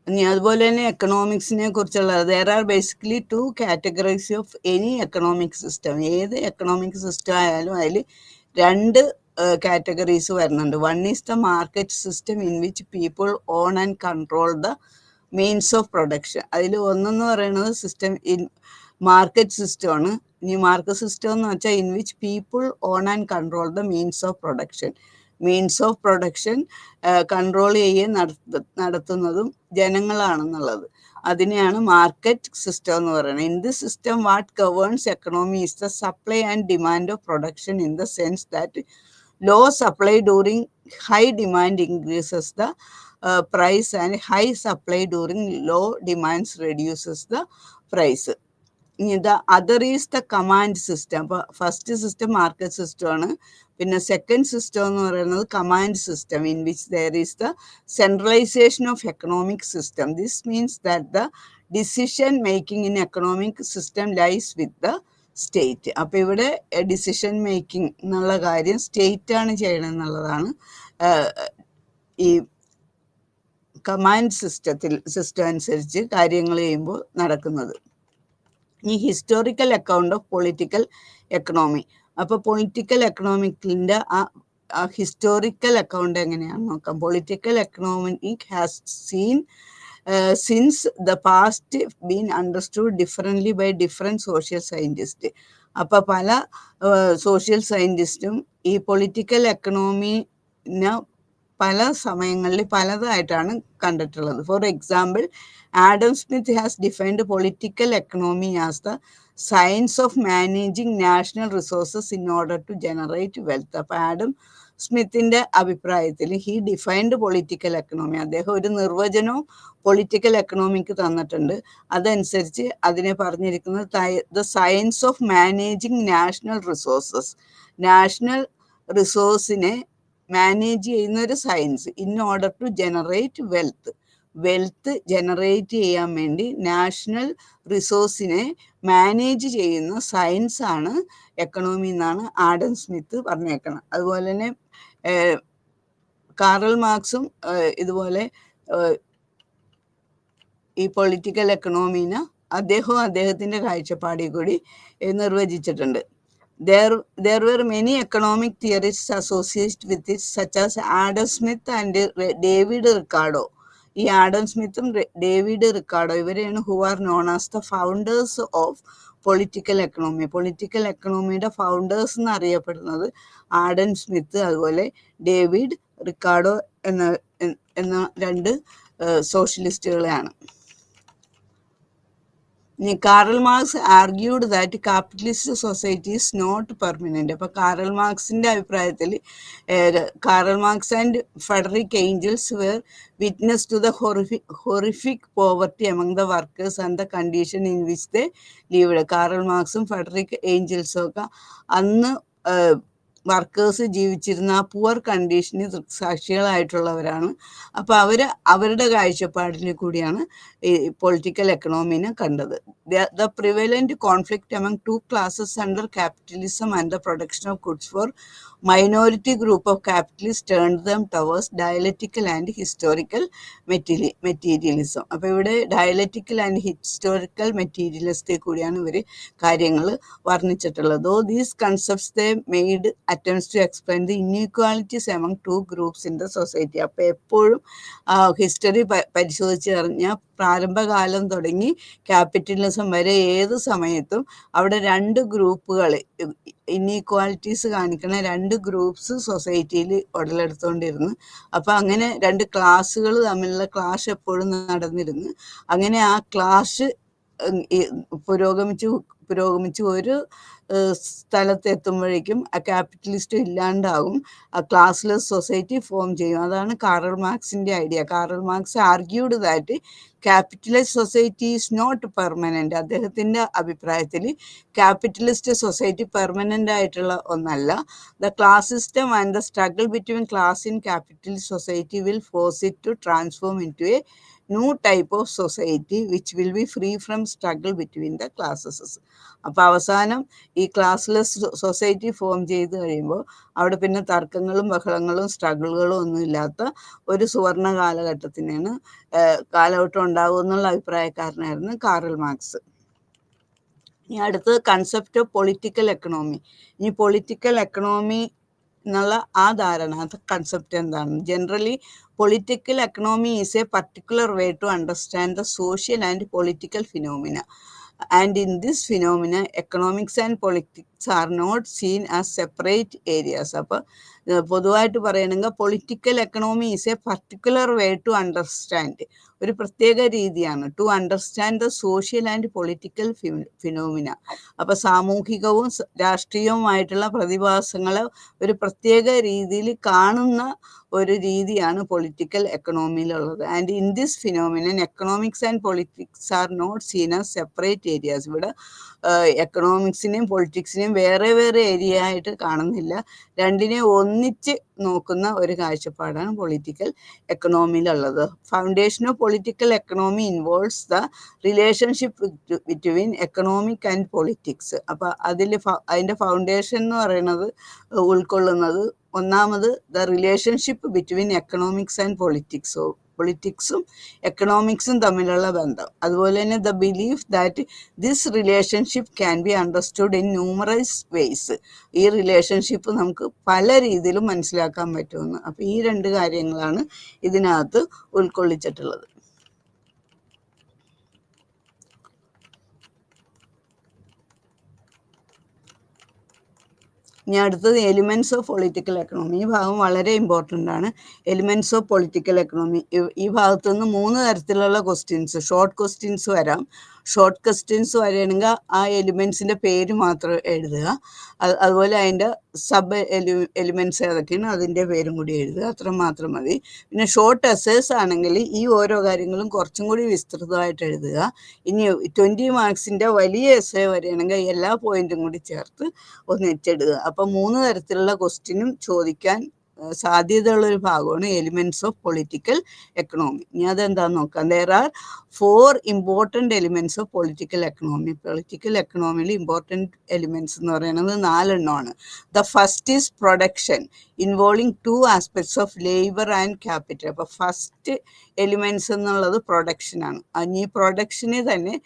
ഇനി അതുപോലെ തന്നെ എക്കണോമിക്സിനെ കുറിച്ചുള്ള there are basically 2 categories of any economic system. ഏത് എക്കണോമിക് സിസ്റ്റം ആയാലും അതിൽ 2 കാറ്റഗറീസ് വരുന്നുണ്ട്. One is the market system in which people own and control the means of production. അതിൽ ഒന്നെന്ന് പറയുന്നത് സിസ്റ്റം ഇൻ മാർക്കറ്റ് സിസ്റ്റമാണ്. ഇനി മാർക്കറ്റ് സിസ്റ്റം എന്ന് വെച്ചാൽ in which people own and control the means of production. Means of production control ചെയ്യുകയും നടത്തുന്നതും ജനങ്ങളാണെന്നുള്ളത്. അതിനെയാണ് മാർക്കറ്റ് സിസ്റ്റം എന്ന് പറയുന്നത്. In this system what governs economy is the supply and demand of production in the sense that low supply during high demand increases the price and high supply during low demands reduces the price. The other is the command system. അപ്പോൾ first system market സിസ്റ്റമാണ്. പിന്നെ second system എന്ന് പറയുന്നത് command system in which there is the centralisation of economic system. This means that the decision making in economic system lies with the state. അപ്പോൾ ഇവിടെ decision making എന്നുള്ള കാര്യം state ആണ് ചെയ്യണമെന്നുള്ളതാണ് ഈ കമാൻഡ് സിസ്റ്റം അനുസരിച്ച് കാര്യങ്ങൾ ചെയ്യുമ്പോൾ നടക്കുന്നത്. ഈ historical account of political economy. അപ്പോൾ പൊളിറ്റിക്കൽ എക്കണോമിക്കിൻ്റെ ആ ഹിസ്റ്റോറിക്കൽ അക്കൗണ്ട് എങ്ങനെയാണെന്ന് നോക്കാം. Political economic has seen since the past been understood differently by different social scientist. അപ്പോൾ പല സോഷ്യൽ സയൻറ്റിസ്റ്റും ഈ പൊളിറ്റിക്കൽ എക്കണോമിനെ പല സമയങ്ങളിൽ പലതായിട്ടാണ് കണ്ടിട്ടുള്ളത്. For example, Adam Smith has defined political economy as the science of managing national resources in order to generate wealth. അപ്പോൾ Adam സ്മിത്തിൻ്റെ അഭിപ്രായത്തിൽ ഹി ഡിഫൈൻഡ് പൊളിറ്റിക്കൽ എക്കണോമി. അദ്ദേഹം ഒരു നിർവചനവും പൊളിറ്റിക്കൽ എക്കണോമിക്ക് തന്നിട്ടുണ്ട്. അതനുസരിച്ച് അതിനെ പറഞ്ഞിരിക്കുന്നത് the science of managing national resources. National റിസോഴ്സിനെ മാനേജ് ചെയ്യുന്ന ഒരു science in order to generate wealth generate ചെയ്യാൻ വേണ്ടി നാഷണൽ റിസോഴ്സിനെ മാനേജ് ചെയ്യുന്ന സയൻസ് ആണ് എക്കണോമി എന്നാണ് ആഡം സ്മിത്ത് പറഞ്ഞേക്കണം. അതുപോലെ തന്നെ കാറൽ മാർക്സും ഇതുപോലെ ഈ പൊളിറ്റിക്കൽ എക്കണോമീനെ അദ്ദേഹത്തിൻ്റെ കാഴ്ചപ്പാടിൽ കൂടി നിർവചിച്ചിട്ടുണ്ട്. There were many economic theorists associated with it, such as Adam Smith and David Ricardo. ഈ ആഡം സ്മിത്തും ഡേവിഡ് റിക്കാർഡോ ഇവരെയാണ് who are known as the founders of political economy. Political എക്കണോമിയുടെ ഫൗണ്ടേഴ്സ് എന്നറിയപ്പെടുന്നത് ആഡം സ്മിത്ത് അതുപോലെ David Ricardo എന്ന 2 സോഷ്യലിസ്റ്റുകളെയാണ്. Karl Marx argued that capitalist society is not permanent. അപ്പോൾ Karl മാർക്സിൻ്റെ അഭിപ്രായത്തിൽ Karl Marx and Frederick Engels were witness to the horrific poverty among the workers and the condition in which they lived. Karl മാർക്സും Frederick ഏഞ്ചൽസും ഒക്കെ അന്ന് workers ജീവിച്ചിരുന്ന ആ poor കണ്ടീഷന് സാക്ഷികളായിട്ടുള്ളവരാണ്. അപ്പോൾ അവരുടെ കാഴ്ചപ്പാടിൽ കൂടിയാണ് ഈ പൊളിറ്റിക്കൽ എക്കണോമിനെ കണ്ടത്. The prevalent conflict among 2 classes under capitalism and the production of goods for minority group of capitalists turned them towards dialectical and historical materialism. അപ്പോൾ ഇവിടെ ഡയലറ്റിക്കൽ ആൻഡ് ഹിസ്റ്റോറിക്കൽ മെറ്റീരിയലിസത്തെ കൂടിയാണ് ഇവർ കാര്യങ്ങൾ വർണ്ണിച്ചിട്ടുള്ളത്. Though these concepts they made attempts to explain the inequalities among 2 groups in the society. അപ്പോൾ എപ്പോഴും history പരിശോധിച്ച് കഴിഞ്ഞാൽ പ്രാരംഭകാലം തുടങ്ങി ക്യാപിറ്റലിസം വരെ ഏത് സമയത്തും അവിടെ 2 ഗ്രൂപ്പുകൾ ഇൻഈക്വാലിറ്റീസ് കാണിക്കുന്ന 2 ഗ്രൂപ്പ്സ് സൊസൈറ്റിയിൽ ഉടലെടുത്തുകൊണ്ടിരുന്നു. അപ്പോൾ അങ്ങനെ 2 ക്ലാസ്സുകൾ തമ്മിലുള്ള ക്ലാഷ് എപ്പോഴും നടന്നിരുന്നു. അങ്ങനെ ആ ക്ലാഷ് പുരോഗമിച്ച് ഒരു സ്ഥലത്തെത്തുമ്പോഴേക്കും ആ ക്യാപിറ്റലിസ്റ്റ് ഇല്ലാണ്ടാകും, ആ ക്ലാസ്ലെസ് സൊസൈറ്റി ഫോം ചെയ്യും. അതാണ് കാറൽ മാർക്സിൻ്റെ ഐഡിയ. Karl Marx argued that capitalist society is not permanent. അദ്ദേഹത്തിൻ്റെ അഭിപ്രായത്തിൽ ക്യാപിറ്റലിസ്റ്റ് സൊസൈറ്റി പെർമനൻ്റ് ആയിട്ടുള്ള ഒന്നല്ല. The class system and the struggle between class in capitalist society will force it to transform into a new type of society which will be free from struggle between the classes. അപ്പോൾ അവസാനം ഈ classless society form ചെയ്ത് കഴിയുമ്പോൾ അവിടെ പിന്നെ തർക്കങ്ങളും ബഹളങ്ങളും സ്ട്രഗിളുകളും ഒന്നുമില്ലാത്ത ഒരു സുവർണ കാലഘട്ടം ഉണ്ടാകും എന്നുള്ള അഭിപ്രായക്കാരനായിരുന്നു കാറൽ മാർക്സ്. ഇനി അടുത്തത് കൺസെപ്റ്റ് ഓഫ് പൊളിറ്റിക്കൽ എക്കണോമി. ഇനി പൊളിറ്റിക്കൽ എക്കണോമി എന്നുള്ള ആ ധാരണ, അത് കൺസെപ്റ്റ് എന്താണ്? Generally political economy is a particular way to understand the social and political phenomena. And in this phenomena, economics and politics are not seen as separate areas. അപ്പോൾ പൊതുവായിട്ട് പറയണമെങ്കിൽ political economy is a particular way to understand, ഒരു പ്രത്യേക രീതിയാണ് to understand the social and political phenomena. അപ്പോൾ സാമൂഹികവും രാഷ്ട്രീയവുമായിട്ടുള്ള പ്രതിഭാസങ്ങളെ ഒരു പ്രത്യേക രീതിയിൽ കാണുന്ന ഒരു രീതിയാണ് പൊളിറ്റിക്കൽ എക്കണോമിയിലുള്ളത്. And in this phenomenon economics and politics are not seen as separate areas. ഇവിടെ എക്കണോമിക്സിനെയും പൊളിറ്റിക്സിനെയും വേറെ വേറെ ഏരിയ ആയിട്ട് കാണുന്നില്ല, രണ്ടിനെയും ഒന്നിച്ച് നോക്കുന്ന ഒരു കാഴ്ചപ്പാടാണ് പൊളിറ്റിക്കൽ എക്കണോമിയിലുള്ളത്. Foundation of political economy involves the relationship between economic and politics. അപ്പോൾ അതിൻ്റെ ഫൗണ്ടേഷൻ എന്ന് പറയുന്നത് ഉൾക്കൊള്ളുന്നത് ഒന്നാമത് the relationship between economics and പൊളിറ്റിക്സും എക്കണോമിക്സും തമ്മിലുള്ള ബന്ധം. അതുപോലെ തന്നെ the belief that this relationship can be understood in numerous ways. ഈ റിലേഷൻഷിപ്പ് നമുക്ക് പല രീതിയിലും മനസ്സിലാക്കാൻ പറ്റുമെന്ന്. അപ്പോൾ ഈ രണ്ട് കാര്യങ്ങളാണ് ഇതിനകത്ത് ഉൾക്കൊള്ളിച്ചിട്ടുള്ളത്. ഇനി അടുത്തത് എലിമെൻറ്റ്സ് ഓഫ് പൊളിറ്റിക്കൽ എക്കണോമി. ഈ ഭാഗം വളരെ ഇമ്പോർട്ടൻ്റ് ആണ്. എലിമെൻറ്റ്സ് ഓഫ് പൊളിറ്റിക്കൽ എക്കണോമി, ഈ ഭാഗത്തു നിന്ന് 3 തരത്തിലുള്ള ക്വസ്റ്റ്യൻസ്, ഷോർട്ട് ക്വസ്റ്റ്യൻസ് വരാം. ഷോർട്ട് ക്വസ്റ്റ്യൻസ് വരികയാണെങ്കിൽ ആ എലിമെൻറ്റ്സിൻ്റെ പേര് മാത്രം എഴുതുക. അതുപോലെ അതിൻ്റെ സബ് എലിമെൻറ്റ്സ് ഏതൊക്കെയാണ് അതിൻ്റെ പേരും കൂടി എഴുതുക, അത്ര മാത്രം മതി. പിന്നെ ഷോർട്ട് എസ്സേസ് ആണെങ്കിൽ ഈ ഓരോ കാര്യങ്ങളും കുറച്ചും കൂടി വിസ്തൃതമായിട്ട് എഴുതുക. ഇനി 20 മാർക്സിൻ്റെ വലിയ എസ്സേ വരികയാണെങ്കിൽ എല്ലാ പോയിന്റും കൂടി ചേർത്ത് ഒന്നിച്ചെടുക്കുക. അപ്പം 3 തരത്തിലുള്ള ക്വസ്റ്റ്യനും ചോദിക്കാൻ സാധ്യതയുള്ളൊരു ഭാഗമാണ് എലിമെൻറ്റ്സ് ഓഫ് പൊളിറ്റിക്കൽ എക്കണോമി. ഇനി അതെന്താണെന്ന് നോക്കാം. There are 4 important elements of political economy. Political എക്കണോമിയിൽ ഇമ്പോർട്ടൻ്റ് എലിമെൻറ്റ്സ് എന്ന് പറയുന്നത് 4 എണ്ണമാണ്. The first is production involving 2 aspects of labour and capital. അപ്പോൾ ഫസ്റ്റ് എലിമെൻറ്റ്സ് എന്നുള്ളത് പ്രൊഡക്ഷനാണ്. ഈ പ്രൊഡക്ഷന് തന്നെ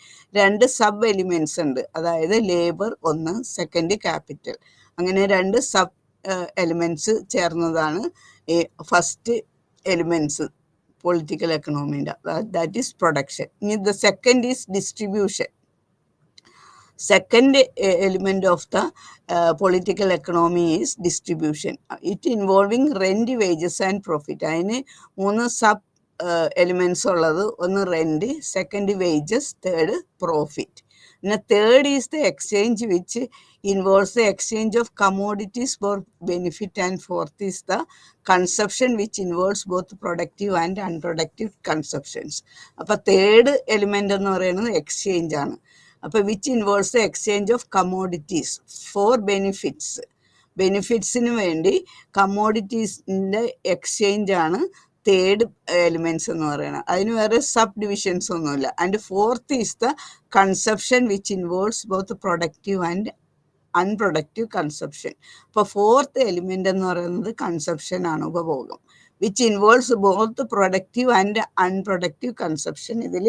2 സബ് എലിമെൻറ്റ്സ് ഉണ്ട്. അതായത് ലേബർ ഒന്ന്, സെക്കൻഡ് ക്യാപിറ്റൽ. അങ്ങനെ 2 സബ് എലിമെൻറ്റ്സ് ചേർന്നതാണ് ഈ ഫസ്റ്റ് എലിമെൻറ്റ്സ് പൊളിറ്റിക്കൽ എക്കണോമിൻ്റെ. That is production. ഇനി the second is distribution. Second element of the political economy is distribution. It involving rent, wages and profit. അതിന് 3 sub elements ഉള്ളത്. ഒന്ന് rent, second wages, third profit. പിന്നെ third is the exchange which involves the exchange of commodities for benefit, and fourth is the consumption which involves both productive and unproductive consumptions. അപ്പോൾ third element എന്ന് പറയുന്നത് exchange ആണ്. അപ്പോൾ which involves the exchange of commodities for benefits. ബെനിഫിറ്റ്സിന് വേണ്ടി കമ്മോഡിറ്റീസിൻ്റെ exchange ആണ് third elements എന്ന് പറയുന്നത്. അതിന് വേറെ സബ് ഡിവിഷൻസ് ഒന്നുമില്ല. And fourth is the consumption which involves both productive and unproductive consumption. അപ്പോൾ ഫോർത്ത് എലിമെൻ്റ് എന്ന് പറയുന്നത് കൺസപ്ഷൻ ആണ്, ഉപഭോഗം. Which involves both productive and unproductive consumption. ഇതിൽ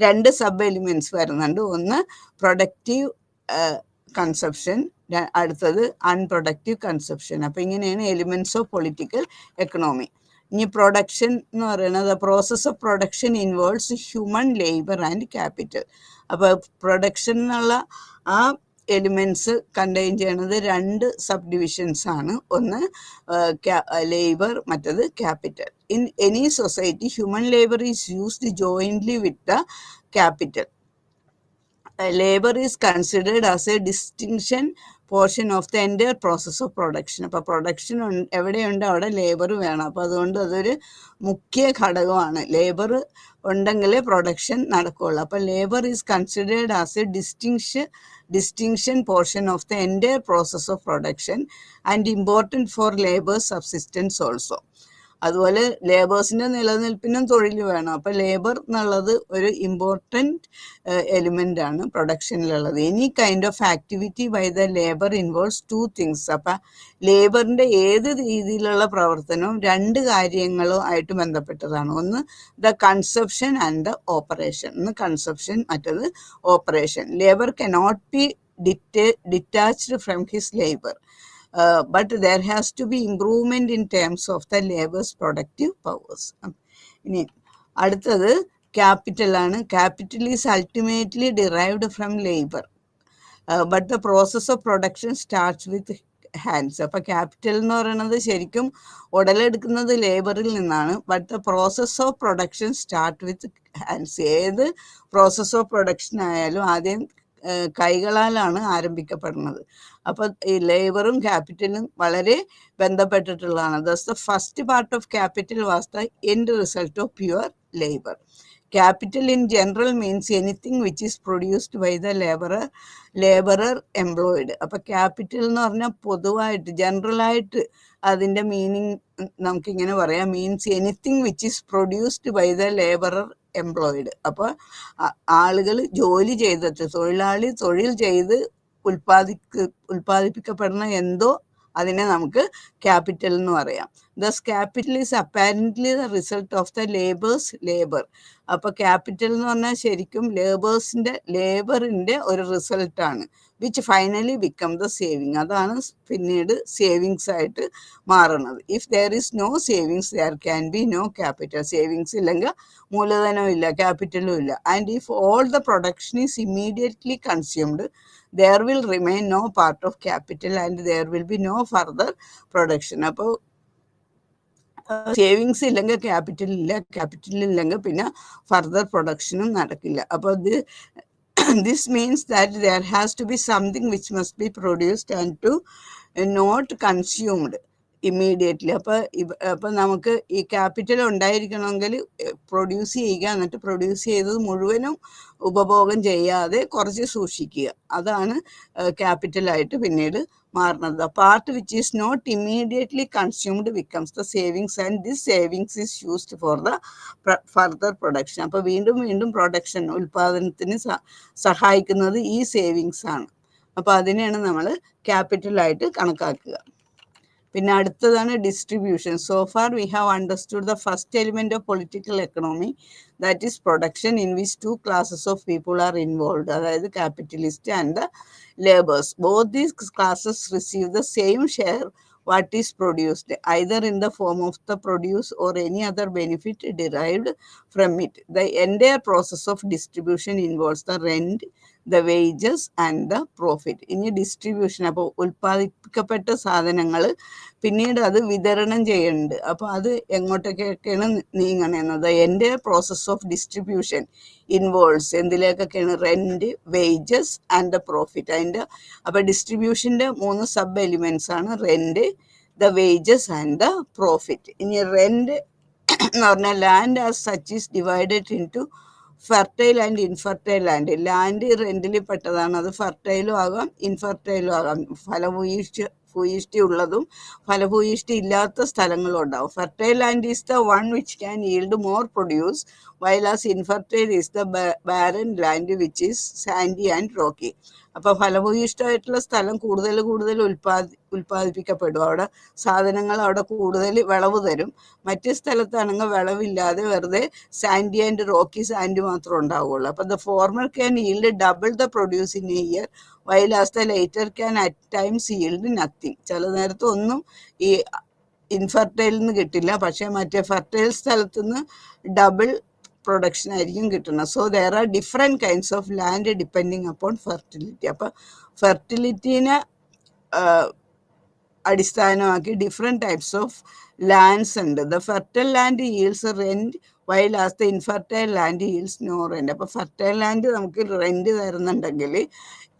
2 സബ് എലിമെൻറ്റ്സ് വരുന്നുണ്ട്. ഒന്ന് പ്രൊഡക്റ്റീവ് കൺസപ്ഷൻ, അടുത്തത് അൺപ്രൊഡക്റ്റീവ് കൺസപ്ഷൻ. അപ്പോൾ ഇങ്ങനെയാണ് എലിമെൻറ്റ്സ് ഓഫ് പൊളിറ്റിക്കൽ എക്കണോമി. ഇനി പ്രൊഡക്ഷൻ എന്ന് പറയുന്നത് process of production involves human labour and capital. അപ്പോൾ പ്രൊഡക്ഷൻ എന്നുള്ള ആ എലിമെൻറ്റ്സ് കണ്ടെയ്ൻ ചെയ്യുന്നത് 2 സബ് ഡിവിഷൻസ് ആണ്. ഒന്ന് ലേബർ, മറ്റത് capital. In any society human labour is used jointly with the capital. labor is considered as a distinction portion of the entire process of production. അപ്പോൾ production എവിടെയുണ്ട് അവിടെ labour വേണം. അപ്പോൾ അതുകൊണ്ട് അതൊരു മുഖ്യ ഘടകമാണ്. ലേബർ ഉണ്ടെങ്കിലേ പ്രൊഡക്ഷൻ നടക്കുകയുള്ളൂ. അപ്പോൾ labour is considered as A distinction portion of the entire process of production and important for labor subsistence also. അതുപോലെ ലേബേഴ്സിൻ്റെ നിലനിൽപ്പിനും തൊഴിൽ വേണം. അപ്പോൾ ലേബർ എന്നുള്ളത് ഒരു ഇമ്പോർട്ടൻറ്റ് എലിമെൻ്റ് ആണ് പ്രൊഡക്ഷനിലുള്ളത്. Any kind of activity by the labour involves 2 things. അപ്പം ലേബറിൻ്റെ ഏത് രീതിയിലുള്ള പ്രവർത്തനവും 2 കാര്യങ്ങളും ആയിട്ട് ബന്ധപ്പെട്ടതാണ്. ഒന്ന് the conception and the operation. ഒന്ന് കൺസെപ്ഷൻ, മറ്റത് operation. Labour cannot be detached from his labour. But there has to be improvement in terms of the labor's productive powers. ഇനി അടുത്തത് ക്യാപിറ്റൽ ആണ്. Capital is ultimately derived from labour, but the process of production starts with hands. അപ്പോൾ capital എന്ന് പറയുന്നത് ശരിക്കും ഉടലെടുക്കുന്നത് ലേബറിൽ നിന്നാണ്. But the process of production start with hands. ഏത് പ്രോസസ് ഓഫ് പ്രൊഡക്ഷൻ ആയാലും ആദ്യം കൈകളാലാണ് ആരംഭിക്കപ്പെടുന്നത്. അപ്പോൾ ഈ ലേബറും ക്യാപിറ്റലും വളരെ ബന്ധപ്പെട്ടിട്ടുള്ളതാണ്. Thus the first part of capital was the end result of pure labour. Capital in general means anything which is produced by the labourer employed. അപ്പോൾ ക്യാപിറ്റൽ എന്ന് പറഞ്ഞാൽ പൊതുവായിട്ട് ജനറലായിട്ട് അതിൻ്റെ മീനിങ് നമുക്കിങ്ങനെ പറയാം. Means anything which is produced by the labourer employed. അപ്പോൾ ആളുകൾ ജോലി ചെയ്തിട്ട്, തൊഴിലാളി തൊഴിൽ ചെയ്ത് ഉൽപ്പാദിപ്പിക്കപ്പെടുന്ന എന്തോ അതിനെ നമുക്ക് ക്യാപിറ്റൽ എന്ന് പറയാം. Thus capital is apparently the result of the labour. അപ്പോൾ ക്യാപിറ്റൽ എന്ന് പറഞ്ഞാൽ ശരിക്കും ലേബറിൻ്റെ ഒരു റിസൾട്ടാണ്. Which finally become the saving. അതാണ് പിന്നീട് സേവിങ്സ് ആയിട്ട് മാറുന്നത്. If there is no savings there can be no capital. Savings ഇല്ലെങ്കിൽ മൂലധനവും ഇല്ല, ക്യാപിറ്റലും ഇല്ല. And if all the production is immediately consumed, there will remain no part of capital and there will be no further production. അപ്പോൾ savings ഇല്ലെങ്കിൽ capital ഇല്ല, capital ഇല്ലെങ്കിൽ പിന്നെ ഫർദർ പ്രൊഡക്ഷനും നടക്കില്ല. അപ്പോൾ this means that there has to be something which must be produced and to not consumed immediately. അപ്പോൾ നമുക്ക് ഈ ക്യാപിറ്റൽ ഉണ്ടായിരിക്കണമെങ്കിൽ പ്രൊഡ്യൂസ് ചെയ്യുക, എന്നിട്ട് പ്രൊഡ്യൂസ് ചെയ്തത് മുഴുവനും ഉപഭോഗം ചെയ്യാതെ കുറച്ച് സൂക്ഷിക്കുക. അതാണ് ക്യാപിറ്റലായിട്ട് പിന്നീട് മാറുന്നത്. The part which is not immediately consumed becomes the savings and this savings is used for the further production. അപ്പോൾ വീണ്ടും പ്രൊഡക്ഷൻ, ഉൽപ്പാദനത്തിന് സഹായിക്കുന്നത് ഈ സേവിങ്സ് ആണ്. അപ്പോൾ അതിനെയാണ് നമ്മൾ ക്യാപിറ്റലായിട്ട് കണക്കാക്കുക. പിന്നെ അടുത്തതാണ് distribution. So far we have understood the first element of political economy, that is production, in which 2 classes of people are involved. അതായത് capitalist and the labours. Both these classes receive the same share what is produced, either in the form of the produce or any other benefit derived from it. The entire process of distribution involves the rent, the wages and the profit. ഇനി distribution. അപ്പോൾ ഉൽപ്പാദിപ്പിക്കപ്പെട്ട സാധനങ്ങൾ പിന്നീട് അത് വിതരണം ചെയ്യുന്നുണ്ട്. അപ്പോൾ അത് എങ്ങോട്ടൊക്കെയാണ് നീങ്ങണമെന്നത്. എൻ്റെ പ്രോസസ് ഓഫ് ഡിസ്ട്രിബ്യൂഷൻ ഇൻവോൾവ്സ് എന്തിലേക്കൊക്കെയാണ്? Rent, wages and the profit. അപ്പോൾ ഡിസ്ട്രിബ്യൂഷൻ്റെ 3 സബ് എലിമെൻറ്റ്സ് ആണ് rent, the wages and the profit. ഇനി റെൻറ്റ് എന്ന് പറഞ്ഞാൽ land as such is divided into fertile and infertile land. Land റെൻറ്റിൽ പെട്ടതാണ്. അത് ഫെർട്ടൈലും ആകാം, ഇൻഫെർട്ടൈലും ആകാം. ഫലഭൂയിഷ്ടി ഉള്ളതും ഫലഭൂയിഷ്ടി ഇല്ലാത്ത സ്ഥലങ്ങളും ഉണ്ടാവും. Fertile land is the one which can yield more produce, while as infertile is the barren land which is sandy and rocky. അപ്പോൾ ഫലഭൂയിഷ്ടമായിട്ടുള്ള സ്ഥലം കൂടുതൽ ഉൽപ്പാദിപ്പിക്കപ്പെടും. അവിടെ സാധനങ്ങൾ അവിടെ കൂടുതൽ വിളവ് തരും. മറ്റ് സ്ഥലത്താണെങ്കിൽ വിളവില്ലാതെ വെറുതെ സാൻഡി ആൻഡ് റോക്കി സാൻഡ് മാത്രം ഉണ്ടാവുകയുള്ളൂ. അപ്പോൾ the former can yield double the produce in A year, while as the later can at times yield nothing. ചില നേരത്ത് ഒന്നും ഈ ഇൻഫെർട്ടൈലിൽ നിന്ന് കിട്ടില്ല, പക്ഷേ മറ്റേ ഫെർട്ടൈൽ സ്ഥലത്തു നിന്ന് ഡബിൾ പ്രൊഡക്ഷൻ ആയിരിക്കും കിട്ടുന്നത്. So there are different kinds of land depending upon fertility. അപ്പോൾ ഫെർട്ടിലിറ്റീനെ അടിസ്ഥാനമാക്കി ഡിഫറെൻറ്റ് ടൈപ്സ് ഓഫ് ലാൻഡ്സ് ഉണ്ട്. The fertile land yields rent while as the infertile land yields no rent. അപ്പോൾ ഫെർട്ടൈൽ ലാൻഡ് നമുക്ക് rent തരുന്നുണ്ടെങ്കിൽ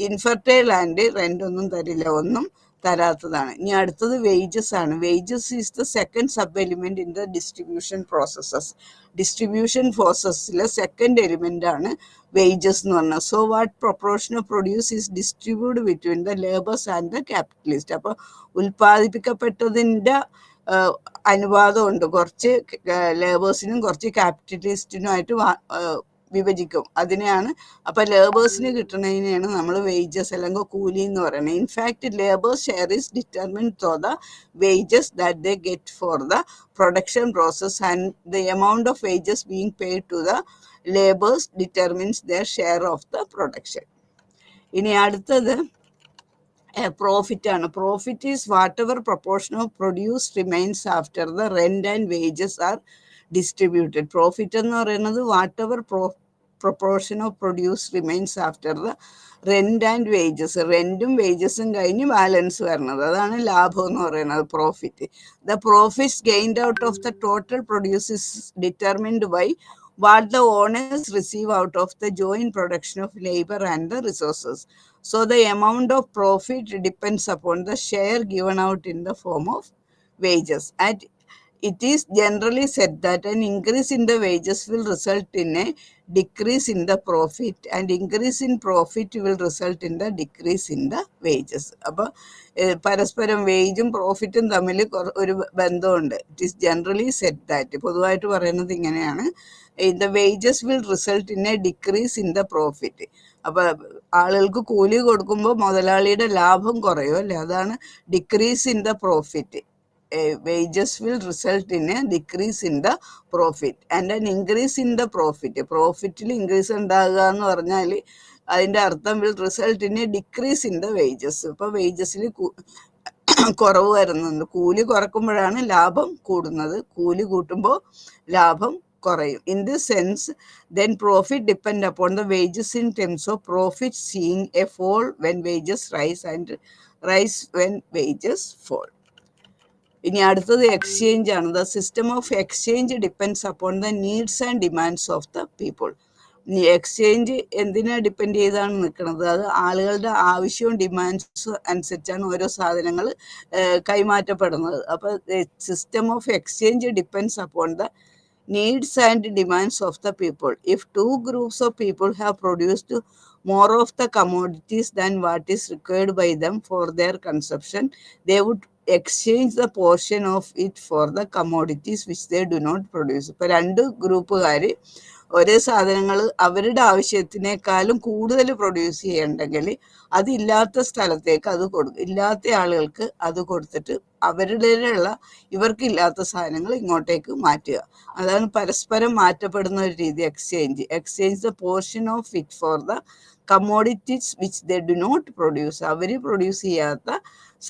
infertile land rent ഒന്നും തരില്ല, ഒന്നും തരാത്തതാണ്. ഇനി അടുത്തത് വേജസ് ആണ്. Wages is the second sub element in the distribution processes. Distribution പ്രോസസ്സിലെ സെക്കൻഡ് എലിമെൻ്റ് ആണ് വേജസ് എന്ന് പറഞ്ഞാൽ. So what proportion of produce is distribute between the labours and the capitalist. അപ്പോൾ ഉൽപ്പാദിപ്പിക്കപ്പെട്ടതിൻ്റെ അനുപാതമുണ്ട്, കുറച്ച് ലേബേഴ്സിനും കുറച്ച് ക്യാപിറ്റലിസ്റ്റിനുമായിട്ട് വിഭജിക്കും. അതിനെയാണ് അപ്പോൾ ലേബേഴ്സിന് കിട്ടുന്നതിനെയാണ് നമ്മൾ വേജസ് അല്ലെങ്കിൽ കൂലി എന്ന് പറയുന്നത്. In fact labour's share is determined through the wages that they get for the production process and the amount of wages being paid to the labours determines their share of the production. ഇനി അടുത്തത് profit ആണ്. Profit is whatever proportion of produce remains after the rent and wages are distributed. Profit എന്ന് പറയുന്നത് whatever proportion of produce remains after the rent and wages. റെന്റും വേജസും കഴിഞ്ഞ് balance വരുന്നത്, അതാണ് ലാഭം എന്ന് പറയുന്നത് profit. The profits gained out of the total produce is determined by what the owners receive out of the joint production of labor and the resources. So the amount of profit depends upon the share given out in the form of wages. And it is generally said that an increase in the wages will result in a decrease in the profit, and increase in profit will result in the decrease in the wages. അപ്പോൾ പരസ്പരം വേജും പ്രോഫിറ്റും തമ്മിൽ ഒരു ബന്ധമുണ്ട്. It is generally set that, പൊതുവായിട്ട് പറയുന്നത് ഇങ്ങനെയാണ്, the wages will result in a decrease in the profit. അപ്പോൾ ആളുകൾക്ക് കൂലി കൊടുക്കുമ്പോൾ മുതലാളിയുടെ ലാഭം കുറയും അല്ലേ, അതാണ് decrease in the profit. wages will result in a decrease in the profit and an increase in the profit. പ്രോഫിറ്റിൽ ഇൻക്രീസ് ഉണ്ടാകുക എന്ന് പറഞ്ഞാൽ അതിൻ്റെ അർത്ഥം will result in a decrease in the wages. ഇപ്പോൾ വേജസിൽ കുറവ് വരുന്നുണ്ട്. കൂലി കുറക്കുമ്പോഴാണ് ലാഭം കൂടുന്നത്, കൂലി കൂട്ടുമ്പോൾ ലാഭം കുറയും. In this sense, then profit depend upon the wages in terms of profit seeing a fall when wages rise and rise when wages fall. ഇനി അടുത്തത് എക്സ്ചേഞ്ച് ആണ്. The system of exchange depends upon the needs and demands of the people. ഈ exchange എന്തിനെ depend ചെയ്താണ് നിൽക്കുന്നത്? അത് ആളുകളുടെ ആവശ്യവും ഡിമാൻഡ്സ് അനുസരിച്ചാണ് ഓരോ സാധനങ്ങൾ കൈമാറ്റപ്പെടുന്നത്. അപ്പോൾ system of exchange depends upon the needs and demands of the people. If two groups of people have produced more of the commodities than what is required by them for their consumption, they would exchange the portion of it for the commodities which they do not produce. ഇപ്പോൾ രണ്ട് ഗ്രൂപ്പുകാർ ഒരേ സാധനങ്ങൾ അവരുടെ ആവശ്യത്തിനേക്കാളും കൂടുതൽ produce ചെയ്യണമെങ്കിൽ അതില്ലാത്ത സ്ഥലത്തേക്ക് അത് കൊടുക്കും, ഇല്ലാത്ത ആളുകൾക്ക് അത് കൊടുത്തിട്ട് അവരുടേലുള്ള ഇവർക്കില്ലാത്ത സാധനങ്ങൾ ഇങ്ങോട്ടേക്ക് മാറ്റുക. അതാണ് പരസ്പരം മാറ്റപ്പെടുന്ന ഒരു രീതി exchange the portion of it for the commodities which they do not produce. അവർ പ്രൊഡ്യൂസ് ചെയ്യാത്ത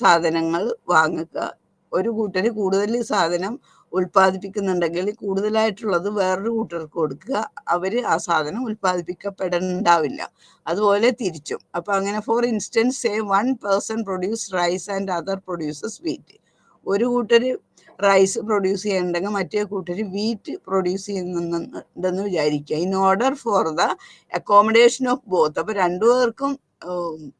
സാധനങ്ങൾ വാങ്ങുക. ഒരു കൂട്ടർ കൂടുതൽ സാധനം ഉൽപ്പാദിപ്പിക്കുന്നുണ്ടെങ്കിൽ കൂടുതലായിട്ടുള്ളത് വേറൊരു കൂട്ടർക്ക് കൊടുക്കുക, അവർ ആ സാധനം ഉൽപ്പാദിപ്പിക്കപ്പെടണ്ടാവില്ല. അതുപോലെ തിരിച്ചും. അപ്പം അങ്ങനെ for instance say one person produce rice and other produces wheat. ഒരു കൂട്ടർ റൈസ് പ്രൊഡ്യൂസ് ചെയ്യുന്നുണ്ടെങ്കിൽ മറ്റേ കൂട്ടർ വീറ്റ് പ്രൊഡ്യൂസ് ചെയ്യുന്നുണ്ടെന്ന് വിചാരിക്കുക. In order for the accommodation of both. അപ്പോൾ രണ്ടുപേർക്കും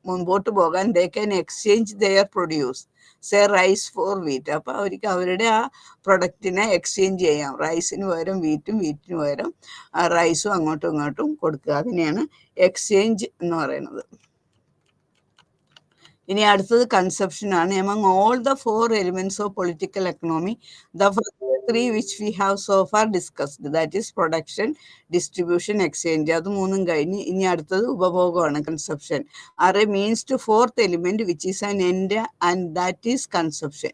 മുൻപോട്ട് പോകാൻ they can exchange their produce say rice for wheat. അപ്പോൾ അവർക്ക് അവരുടെ ആ പ്രൊഡക്റ്റിനെ എക്സ്ചേഞ്ച് ചെയ്യാം. റൈസിന് പകരം വീറ്റും വീറ്റിന് പകരം റൈസും അങ്ങോട്ടും ഇങ്ങോട്ടും കൊടുക്കുക. അതിനെയാണ് എക്സ്ചേഞ്ച് എന്ന് പറയുന്നത്. ഇനി അടുത്തത് കൺസെപ്ഷൻ ആണ്. Among all the four elements of political economy, the three which we have so far discussed, that is production, distribution, exchange, അത് മൂന്നും കഴിഞ്ഞ് ഇനി അടുത്തത് ഉപഭോഗമാണ്, consumption. Are a means to fourth element which is an end and that is consumption.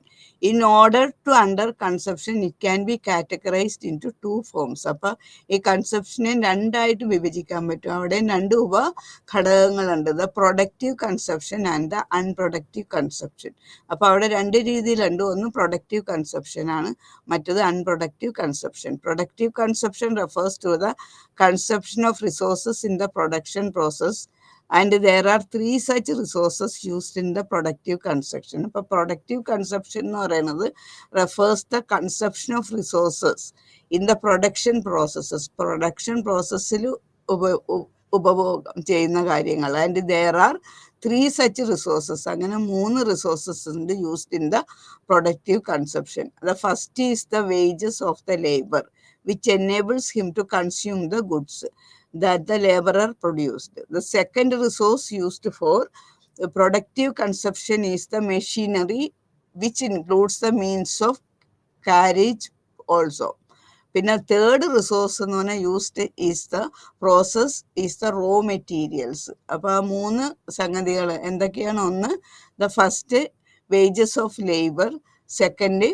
In order to under consumption it can be categorised into two forms. അപ്പോൾ ഈ കൺസപ്ഷനെ രണ്ടായിട്ട് വിഭജിക്കാൻ പറ്റും. അവിടെ രണ്ട് ഉപഘടകങ്ങളുണ്ട്, the productive consumption and the unproductive consumption. അപ്പോൾ അവിടെ രണ്ട് രീതിയിലുണ്ട്. ഒന്ന് പ്രൊഡക്റ്റീവ് കൺസപ്ഷൻ ആണ്, മറ്റത് unproductive consumption. Productive consumption refers to the consumption of resources in the production process and there are 3 such resources used in the productive consumption. ഇപ്പോൾ productive consumption എന്ന് പറയുന്നത് refers the consumption of resources in the production processes, production പ്രോസസ്സിൽ ഉപഭോഗം ചെയ്യുന്ന കാര്യങ്ങൾ. And there are 3 such resources, അങ്ങനെ 3 resources ഉണ്ട് used in the productive consumption. The first is the wages of the labour which enables him to consume the goods that the laborer produced. The second resource used for productive consumption is the machinery, which includes the means of carriage also. പിന്നെ third resource എന്ന് പറഞ്ഞാൽ used is the process is the raw materials. അപ്പോൾ ആ 3 സംഗതികൾ എന്തൊക്കെയാണ്? ഒന്ന്, the first wages of labour, second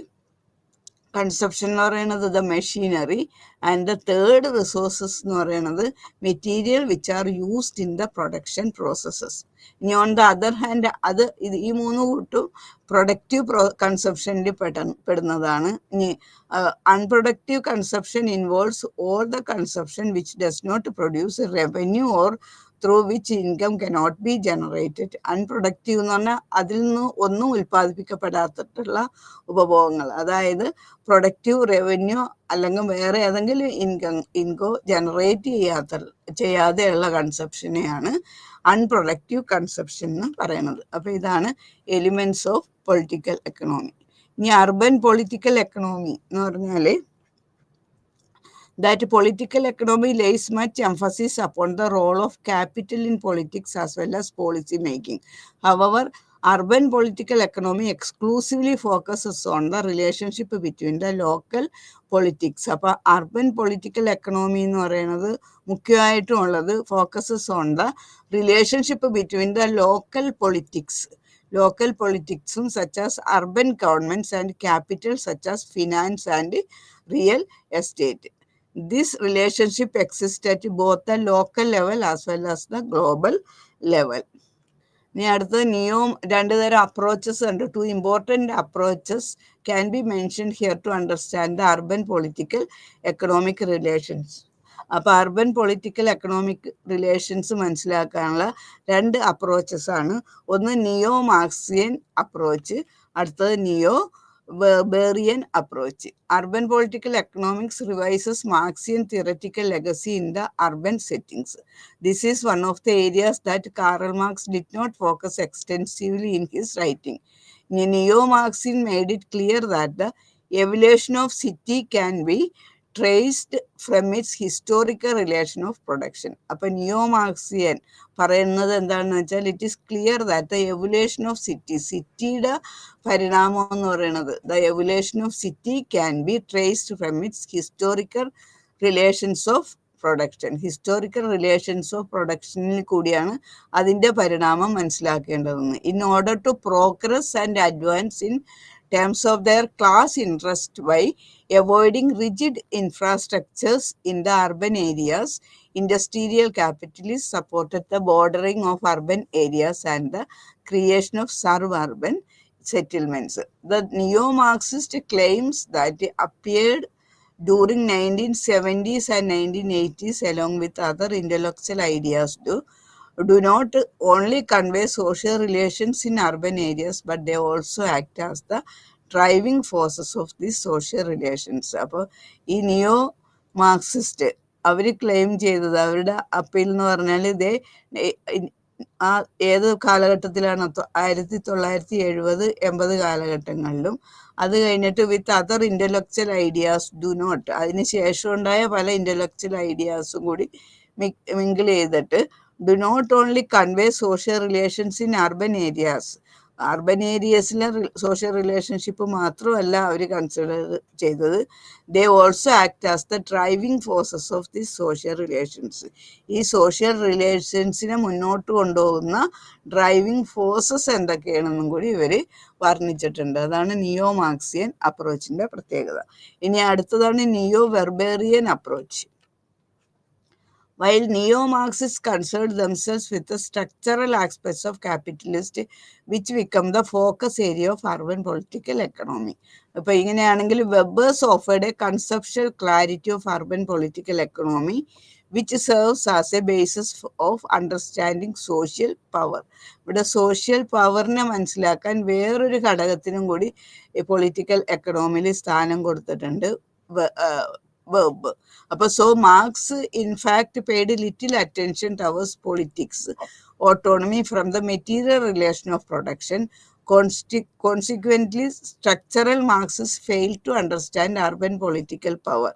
consumption എന്ന് പറയുന്നത് the machinery, and the third resources എന്ന് പറയുന്നത് material which are used in the production processes. ഇനി ഓൺ ദ അതർ ഹാൻഡ് ഈ 3 കൂട്ടും പ്രൊഡക്റ്റീവ് കൺസപ്ഷനിൽ പെടുന്നതാണ്. ഇനി unproductive consumption involves all the consumption which does not produce revenue or through which income cannot be generated. Unproductive എന്ന് പറഞ്ഞാൽ അതിൽ നിന്ന് ഒന്നും ഉൽപ്പാദിപ്പിക്കപ്പെടാത്തിട്ടുള്ള ഉപഭോഗങ്ങൾ, അതായത് പ്രൊഡക്റ്റീവ് റവന്യൂ അല്ലെങ്കിൽ വേറെ ഏതെങ്കിലും ഇൻകം ജനറേറ്റ് ചെയ്യാതെയുള്ള കൺസപ്ഷനെയാണ് അൺപ്രൊഡക്റ്റീവ് കൺസപ്ഷൻ എന്ന് പറയുന്നത്. അപ്പോൾ ഇതാണ് എലിമെന്റ്സ് ഓഫ് പൊളിറ്റിക്കൽ എക്കണോമി. ഇനി അർബൻ പൊളിറ്റിക്കൽ എക്കണോമി എന്ന് പറഞ്ഞാൽ that political economy lays much emphasis upon the role of capital in politics as well as policy making. However, urban political economy exclusively focuses on the relationship between the local politics. അപ്പോൾ urban political economy എന്ന് പറയുന്നത് മുഖ്യമായിട്ടും ഉള്ളത് focuses on the relationship between the local പൊളിറ്റിക്സും such as urban governments and capital such as finance and real estate. This relationship exists at both the local level as well as the global level. ഇനി അടുത്തത് രണ്ട് തരം approaches ഉണ്ട്. 2 important approaches can be mentioned here to understand the urban political economic relations. അപ്പോൾ urban political economic relations മനസ്സിലാക്കാനുള്ള 2 approaches ആണ്. ഒന്ന് നിയോ Marxian approach, അടുത്തത് നിയോ Weberian approach. Urban political economics revises Marxian theoretical legacy in the urban settings. This is one of the areas that Karl Marx did not focus extensively in his writing. Neo-Marxian made it clear that the evolution of city can be traced from its historical relation of production. അപ്പോൾ നിയോ Marxian പറയുന്നത് എന്താണെന്ന് വെച്ചാൽ it is clear that the evolution of സിറ്റിയുടെ പരിണാമം എന്ന് പറയുന്നത് the evolution of city can be traced from its historical relations of production. Historical relations of പ്രൊഡക്ഷനിൽ കൂടിയാണ് അതിൻ്റെ പരിണാമം മനസ്സിലാക്കേണ്ടതെന്ന്. In order to progress and advance in terms of their class interest by avoiding rigid infrastructures in the urban areas, industrial capitalists supported the bordering of urban areas and the creation of suburban settlements. The neo-Marxist claims that appeared during 1970s and 1980s along with other intellectual ideas do not only convey social relations in urban areas, but they also act as the driving forces of these social relations. അപ്പോൾ ഈ നിയോ Marxist അവർ claim ചെയ്തത്, അവരുടെ appeal എന്ന് പറഞ്ഞാൽ ഇതേ ഏത് കാലഘട്ടത്തിലാണ് 1970-80 കാലഘട്ടങ്ങളിലും അത് കഴിഞ്ഞിട്ട് with other intellectual ideas do not, അതിന് ശേഷം ഉണ്ടായ പല ഇൻ്റലക്ച്വൽ ഐഡിയാസും കൂടി മിങ്കിൾ ചെയ്തിട്ട് do not only convey social relations in urban areas. Urban ഏരിയസിലെ സോഷ്യൽ റിലേഷൻഷിപ്പ് മാത്രമല്ല അവർ കൺസിഡർ ചെയ്തത്, they also act as the driving forces of the social relations. ഈ സോഷ്യൽ റിലേഷൻസിനെ മുന്നോട്ട് കൊണ്ടുപോകുന്ന ഡ്രൈവിംഗ് ഫോഴ്സസ് എന്തൊക്കെയാണെന്നും കൂടി ഇവർ വർണ്ണിച്ചിട്ടുണ്ട്. അതാണ് നിയോ മാർക്സിയൻ അപ്രോച്ചിൻ്റെ പ്രത്യേകത. ഇനി അടുത്തതാണ് നിയോ വെർബേറിയൻ approach. While neo-Marxists concerned themselves with the structural aspects of capitalism, which become the focus area of urban political economy. അപ്പോൾ ഇങ്ങനെയാണെങ്കിൽ വെബേഴ്സ് offered a conceptual clarity of urban political economy, which serves as a basis of understanding social power. ഇവിടെ social പവറിനെ മനസ്സിലാക്കാൻ വേറൊരു ഘടകത്തിനും കൂടി ഈ political എക്കണോമിയിൽ സ്ഥാനം കൊടുത്തിട്ടുണ്ട്, വെർബ്. അപ്പൊ so marks in fact paid little attention towers politics autonomy from the material relation of production. Consequently, structural Marxists failed to understand urban political power.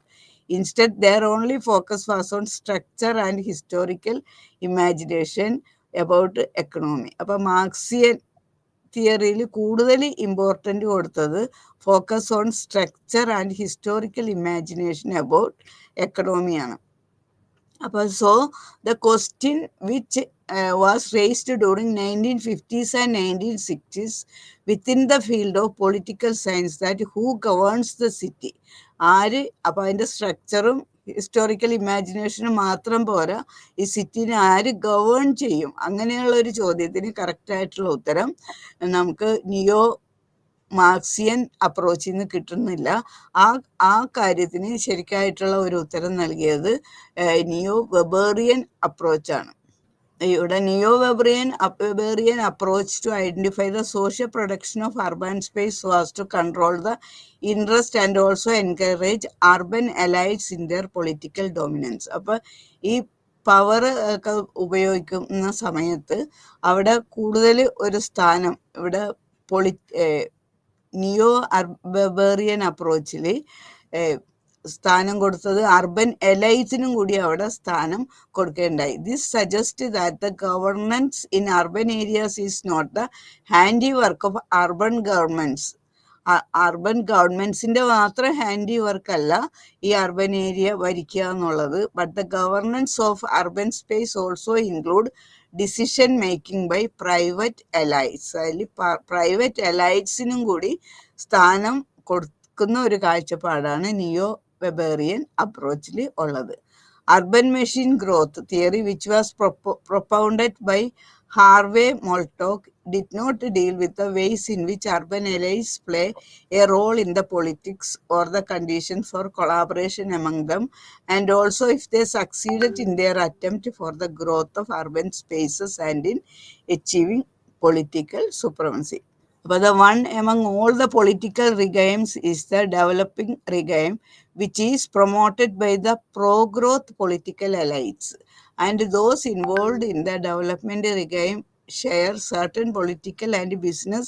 Instead, their only focus was on structure and historical imagination about economy. അപ്പോൾ Marxian തിയറിയിൽ കൂടുതൽ important കൊടുത്തത് focus on structure and historical imagination about എക്കണോമിയാണ്. അപ്പോൾ so the question which was raised during 1950s and 1960s within the field of political science, that who governs the city. ആര്, അപ്പോൾ അതിൻ്റെ സ്ട്രക്ചറും historical ഇമാജിനേഷനും മാത്രം പോരാ, ഈ സിറ്റിനെ ആര് ഗവേൺ ചെയ്യും, അങ്ങനെയുള്ള ഒരു ചോദ്യത്തിന് കറക്റ്റായിട്ടുള്ള ഉത്തരം നമുക്ക് നിയോ മാർക്സിയൻ അപ്രോച്ചിൽ നിന്ന് കിട്ടുന്നില്ല. ആ കാര്യത്തിന് ശരിക്കായിട്ടുള്ള ഒരു ഉത്തരം നൽകിയത് നിയോ വെബേറിയൻ അപ്രോച്ചാണ്. ഇവിടെ neo Weberian approach to identify the social production of urban space was to control the interest and also encourage urban elites in their political dominance. അപ്പോൾ ഈ പവർ ഒക്കെ ഉപയോഗിക്കുന്ന സമയത്ത് അവിടെ കൂടുതൽ ഒരു സ്ഥാനം ഇവിടെ നിയോ വെബേറിയൻ അപ്രോച്ചിൽ സ്ഥാനം കൊടുത്തത് അർബൻ എലൈറ്റ്സിനും കൂടി അവിടെ സ്ഥാനം കൊടുക്കേണ്ടായി. This suggest that the governance in urban areas is not the handiwork of urban governments. Urban ഗവൺമെന്റ്സിന്റെ മാത്രം ഹാൻഡി വർക്ക് അല്ല ഈ അർബൻ ഏരിയ ഭരിക്കുക എന്നുള്ളത്. But the governance of urban space also include decision making by private elites. അതിൽ private എലൈറ്റ്സിനും കൂടി സ്ഥാനം കൊടുക്കുന്ന ഒരു കാഴ്ചപ്പാടാണ് നിയോ വെബേറിയൻ അപ്രോച്ചിൽ ഉള്ളത്. Urban machine growth theory which was propounded by Harvey Molotch did not deal with the ways in which urban allies play a role in the politics or the conditions for collaboration among them, and also if they succeeded in their attempt for the growth of urban spaces and in achieving political supremacy. But the one among all the political regimes is the developing regime, which is promoted by the pro-growth political elites, and those involved in the development regime share certain political and business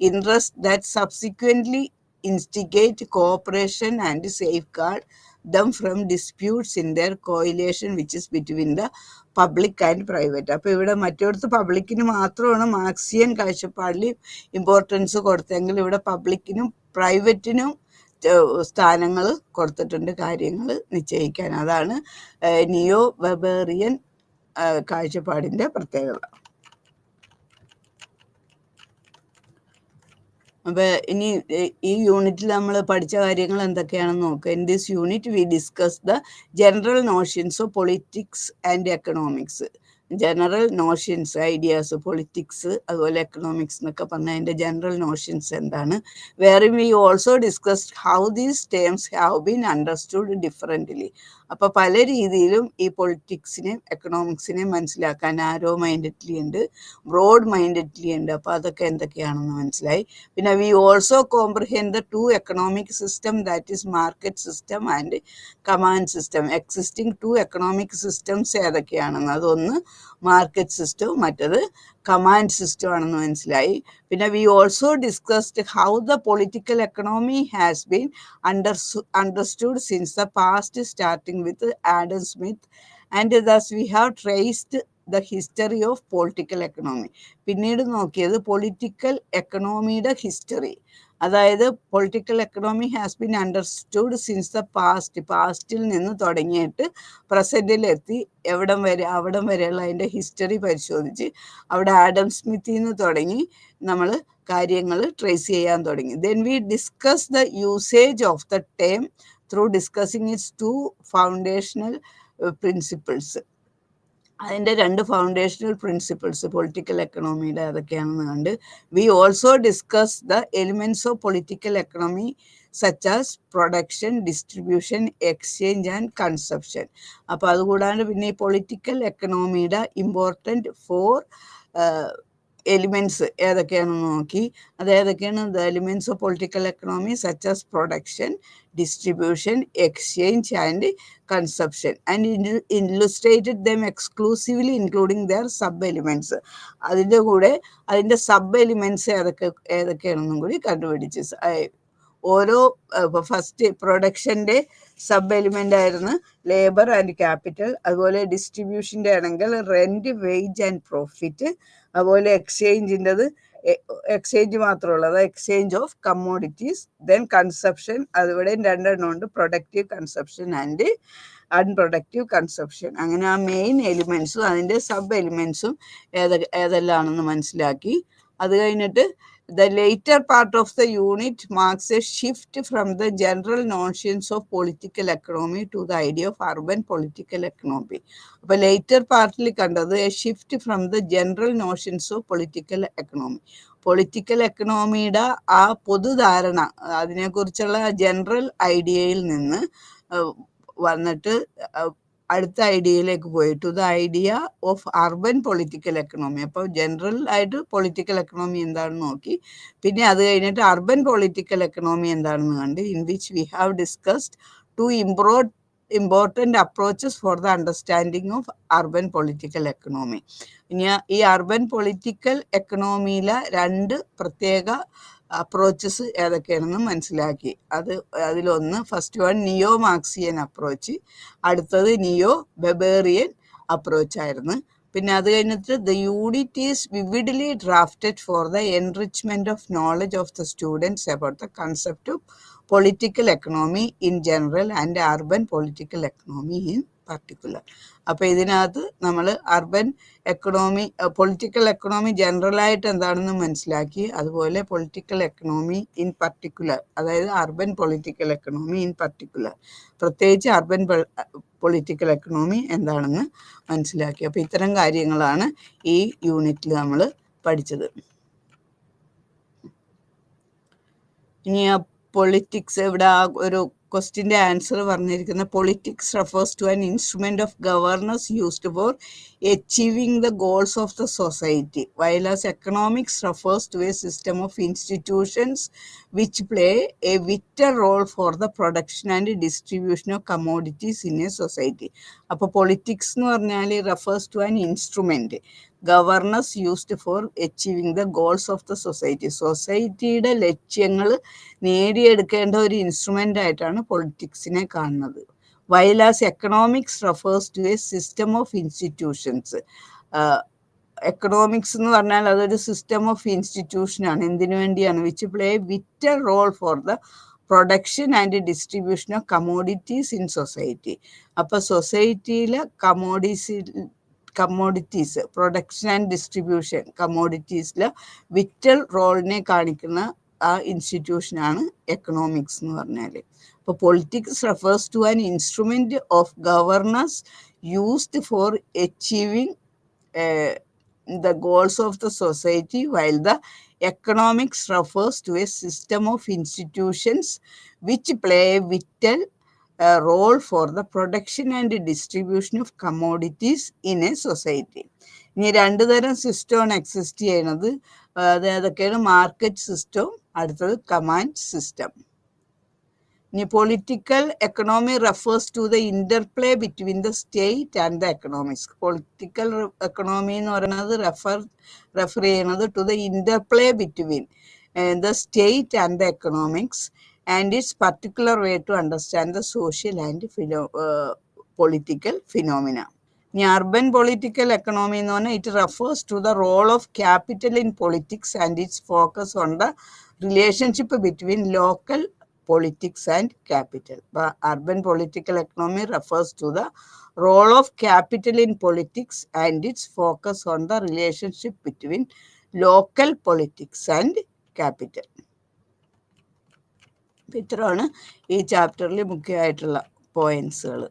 interests that subsequently instigate cooperation and safeguard them from disputes in their coalition which is between the public and private. അപ്പോൾ ഇവിടെ മറ്റൊരുത്ത് പബ്ലിക്കിന് മാത്രമാണ് Marxian കാഴ്ചപ്പാടിൽ importance കൊടുത്തെങ്കിൽ ഇവിടെ പബ്ലിക്കിനും പ്രൈവറ്റിനും സ്ഥാനങ്ങൾ കൊടുത്തിട്ടുണ്ട് കാര്യങ്ങൾ നിശ്ചയിക്കാൻ. അതാണ് നിയോ വെബേറിയൻ കാഴ്ചപ്പാടിൻ്റെ പ്രത്യേകത. അപ്പോൾ ഇനി ഈ യൂണിറ്റിൽ നമ്മൾ പഠിച്ച കാര്യങ്ങൾ എന്തൊക്കെയാണെന്ന് നോക്കുക. In this unit V discuss the general notions of politics and economics. General notions, ideas, politics അതുപോലെ എക്കണോമിക്സ് എന്നൊക്കെ പറഞ്ഞാൽ അതിൻ്റെ ജനറൽ നോഷൻസ് എന്താണ്. വേറെ V also discussed how these terms have been understood differently. അപ്പോൾ പല രീതിയിലും ഈ പൊളിറ്റിക്സിനെയും എക്കണോമിക്സിനെയും മനസ്സിലാക്കാൻ നാരോ മൈൻഡഡ്ലി ഉണ്ട്, ബ്രോഡ് മൈൻഡഡ്ലി ഉണ്ട്. അപ്പോൾ അതൊക്കെ എന്തൊക്കെയാണെന്ന് മനസ്സിലായി. പിന്നെ we also comprehend the two economic system, that is market system and command system. Existing two economic systems ഏതൊക്കെയാണെന്ന്, അതൊന്ന് മാർക്കറ്റ് സിസ്റ്റവും മറ്റത് കമാൻഡ് സിസ്റ്റം ആണെന്ന് മനസ്സിലായി. പിന്നെ we also discussed how the political economy has been understood since the past, starting with Adam Smith, and thus we have traced the history of political economy. പിന്നീട് നോക്കിയത് political എക്കണോമിയുടെ history. അതായത് political economy has been understood since the പാസ്റ്റിൽ നിന്ന് തുടങ്ങിയിട്ട് പ്രസൻറ്റിലെത്തി അവിടം വരെയുള്ള അതിൻ്റെ ഹിസ്റ്ററി പരിശോധിച്ച് അവിടെ ആഡം സ്മിത്തിൽ നിന്ന് തുടങ്ങി നമ്മൾ കാര്യങ്ങൾ ട്രേസ് ചെയ്യാൻ തുടങ്ങി. Then we discuss the usage of the term through discussing its two foundational principles. അതിൻ്റെ രണ്ട് ഫൗണ്ടേഷണൽ പ്രിൻസിപ്പിൾസ് പൊളിറ്റിക്കൽ എക്കണോമിയുടെ അതൊക്കെയാണെന്ന് കണ്ട്. We also discuss the elements of political economy such as production, distribution, exchange and consumption. അപ്പോൾ അതുകൂടാണ്ട് പിന്നെ ഈ political എക്കണോമിയുടെ important 4 elements ഏതൊക്കെയാണെന്ന് നോക്കി. അത് ഏതൊക്കെയാണ്? The elements of political economy such as production, distribution, exchange and consumption and illustrated them exclusively including their sub elements. അതിൻ്റെ കൂടെ അതിൻ്റെ സബ് എലിമെൻറ്റ്സ് ഏതൊക്കെയാണെന്നും കൂടി കണ്ടുപിടിച്ച് ഓരോ ഫസ്റ്റ് പ്രൊഡക്ഷൻ്റെ സബ് എലിമെൻ്റ് ആയിരുന്നു ലേബർ ആൻഡ് ക്യാപിറ്റൽ. അതുപോലെ ഡിസ്ട്രിബ്യൂഷൻ്റെ ആണെങ്കിൽ റെൻറ്റ്, വേജ് ആൻഡ് പ്രോഫിറ്റ്. അതുപോലെ എക്സ്ചേഞ്ചിൻ്റെത് എക്സ്ചേഞ്ച് മാത്രമുള്ളത് exchange of commodities. Then consumption, അതിവിടെയും 2 ഉണ്ട്, productive consumption and unproductive consumption. അങ്ങനെ ആ മെയിൻ എലിമെൻസും അതിൻ്റെ സബ് എലിമെൻസും ഏതെല്ലാമാണെന്ന് മനസ്സിലാക്കി. അത് കഴിഞ്ഞിട്ട് the later part of the unit marks a shift from the general notions of political economy to the idea of urban political economy. അപ്പോൾ later പാർട്ടിൽ കണ്ടത് a shift from the general notions of political economy. Political എക്കണോമിയുടെ ആ പൊതുധാരണ, അതിനെക്കുറിച്ചുള്ള general ഐഡിയയിൽ നിന്ന് വന്നിട്ട് അടുത്ത ഐഡിയയിലേക്ക് പോയി to the idea of urban political economy. അപ്പോൾ ജനറൽ ആയിട്ട് പൊളിറ്റിക്കൽ എക്കണോമി എന്താണെന്ന് നോക്കി. പിന്നെ അത് കഴിഞ്ഞിട്ട് അർബൻ പൊളിറ്റിക്കൽ എക്കണോമി എന്താണെന്ന് കണ്ട്. In which we have discussed 2 important approaches for the understanding of urban political economy. ഇനി ഈ അർബൻ പൊളിറ്റിക്കൽ എക്കണോമിയിലെ 2 പ്രത്യേക അപ്രോച്ചസ് ഏതൊക്കെയാണെന്ന് മനസ്സിലാക്കി. അതിലൊന്ന് ഫസ്റ്റ് വൺ നിയോ മാർക്സിയൻ അപ്രോച്ച്, അടുത്തത് നിയോ വെബേറിയൻ അപ്രോച്ചായിരുന്നു. പിന്നെ അത് കഴിഞ്ഞിട്ട് the unit is വിവിഡ്ലി drafted for the enrichment of knowledge of the students about the concept of political economy in general and urban political economy in particular. അപ്പോൾ ഇതിനകത്ത് നമ്മൾ urban economy, political economy ജനറലായിട്ട് എന്താണെന്ന് മനസ്സിലാക്കി. അതുപോലെ political economy in particular, അതായത് urban political economy in particular, പ്രത്യേകിച്ച് urban political economy എന്താണെന്ന് മനസ്സിലാക്കി. അപ്പോൾ ഇത്തരം കാര്യങ്ങളാണ് ഈ യൂണിറ്റിൽ നമ്മൾ പഠിച്ചത്. ഇനി പൊളിറ്റിക്സ്, ഇവിടെ ഒരു ക്വസ്റ്റിൻ്റെ ആൻസർ പറഞ്ഞിരിക്കുന്ന politics refers to an instrument of governance used for achieving the goals of the society, while as economics refers to a system of institutions which play a vital role for the production and distribution of commodities in a society. അപ്പോൾ politics എന്ന് പറഞ്ഞാൽ refers to an instrument governance used for achieving the goals of the society. സൊസൈറ്റിയുടെ ലക്ഷ്യങ്ങൾ നേടിയെടുക്കേണ്ട ഒരു instrument ആയിട്ടാണ് പൊളിറ്റിക്സിനെ കാണുന്നത്. while as economics refers to a system of institutions. Economics എന്ന് പറഞ്ഞാൽ അതൊരു സിസ്റ്റം ഓഫ് ഇൻസ്റ്റിറ്റ്യൂഷനാണ്. എന്തിനു വേണ്ടിയാണ്? Which play vital role for the production and distribution of commodities in society. അപ്പോൾ സൊസൈറ്റിയിലെ കമ്മോഡിറ്റീസ് പ്രൊഡക്ഷൻ ആൻഡ് ഡിസ്ട്രിബ്യൂഷൻ കമ്മോഡിറ്റീസിലെ വിറ്റൽ റോളിനെ കാണിക്കുന്ന ആ ഇൻസ്റ്റിറ്റ്യൂഷനാണ് എക്കണോമിക്സ് എന്ന് പറഞ്ഞാൽ. അപ്പോൾ politics refers to an instrument of governance used for achieving the goals of the society, while the economics refers to a system of institutions which play a vital role for the production and distribution of commodities in a society. ഇനി 2 തരം സിസ്റ്റമാണ് exist ചെയ്യുന്നത്. അതൊക്കെയാണ് market system, അടുത്തത് command system. ഇനി political economy refers to the interplay between the state and the economics. Political economy എന്ന് പറയുന്നത് refer ചെയ്യുന്നത് to the interplay between the state and the economics and its particular way to understand the social and political phenomena. ഇനി urban political economy എന്ന് പറഞ്ഞാൽ it refers to the role of capital in politics and its focus on the relationship between local politics and capital. But urban political economy refers to the role of capital in politics and its focus on the relationship between local politics and capital. ഇത്രയാണ് ഈ ചാപ്റ്ററിൽ മുഖ്യമായിട്ടുള്ള പോയിന്റ്സുകൾ.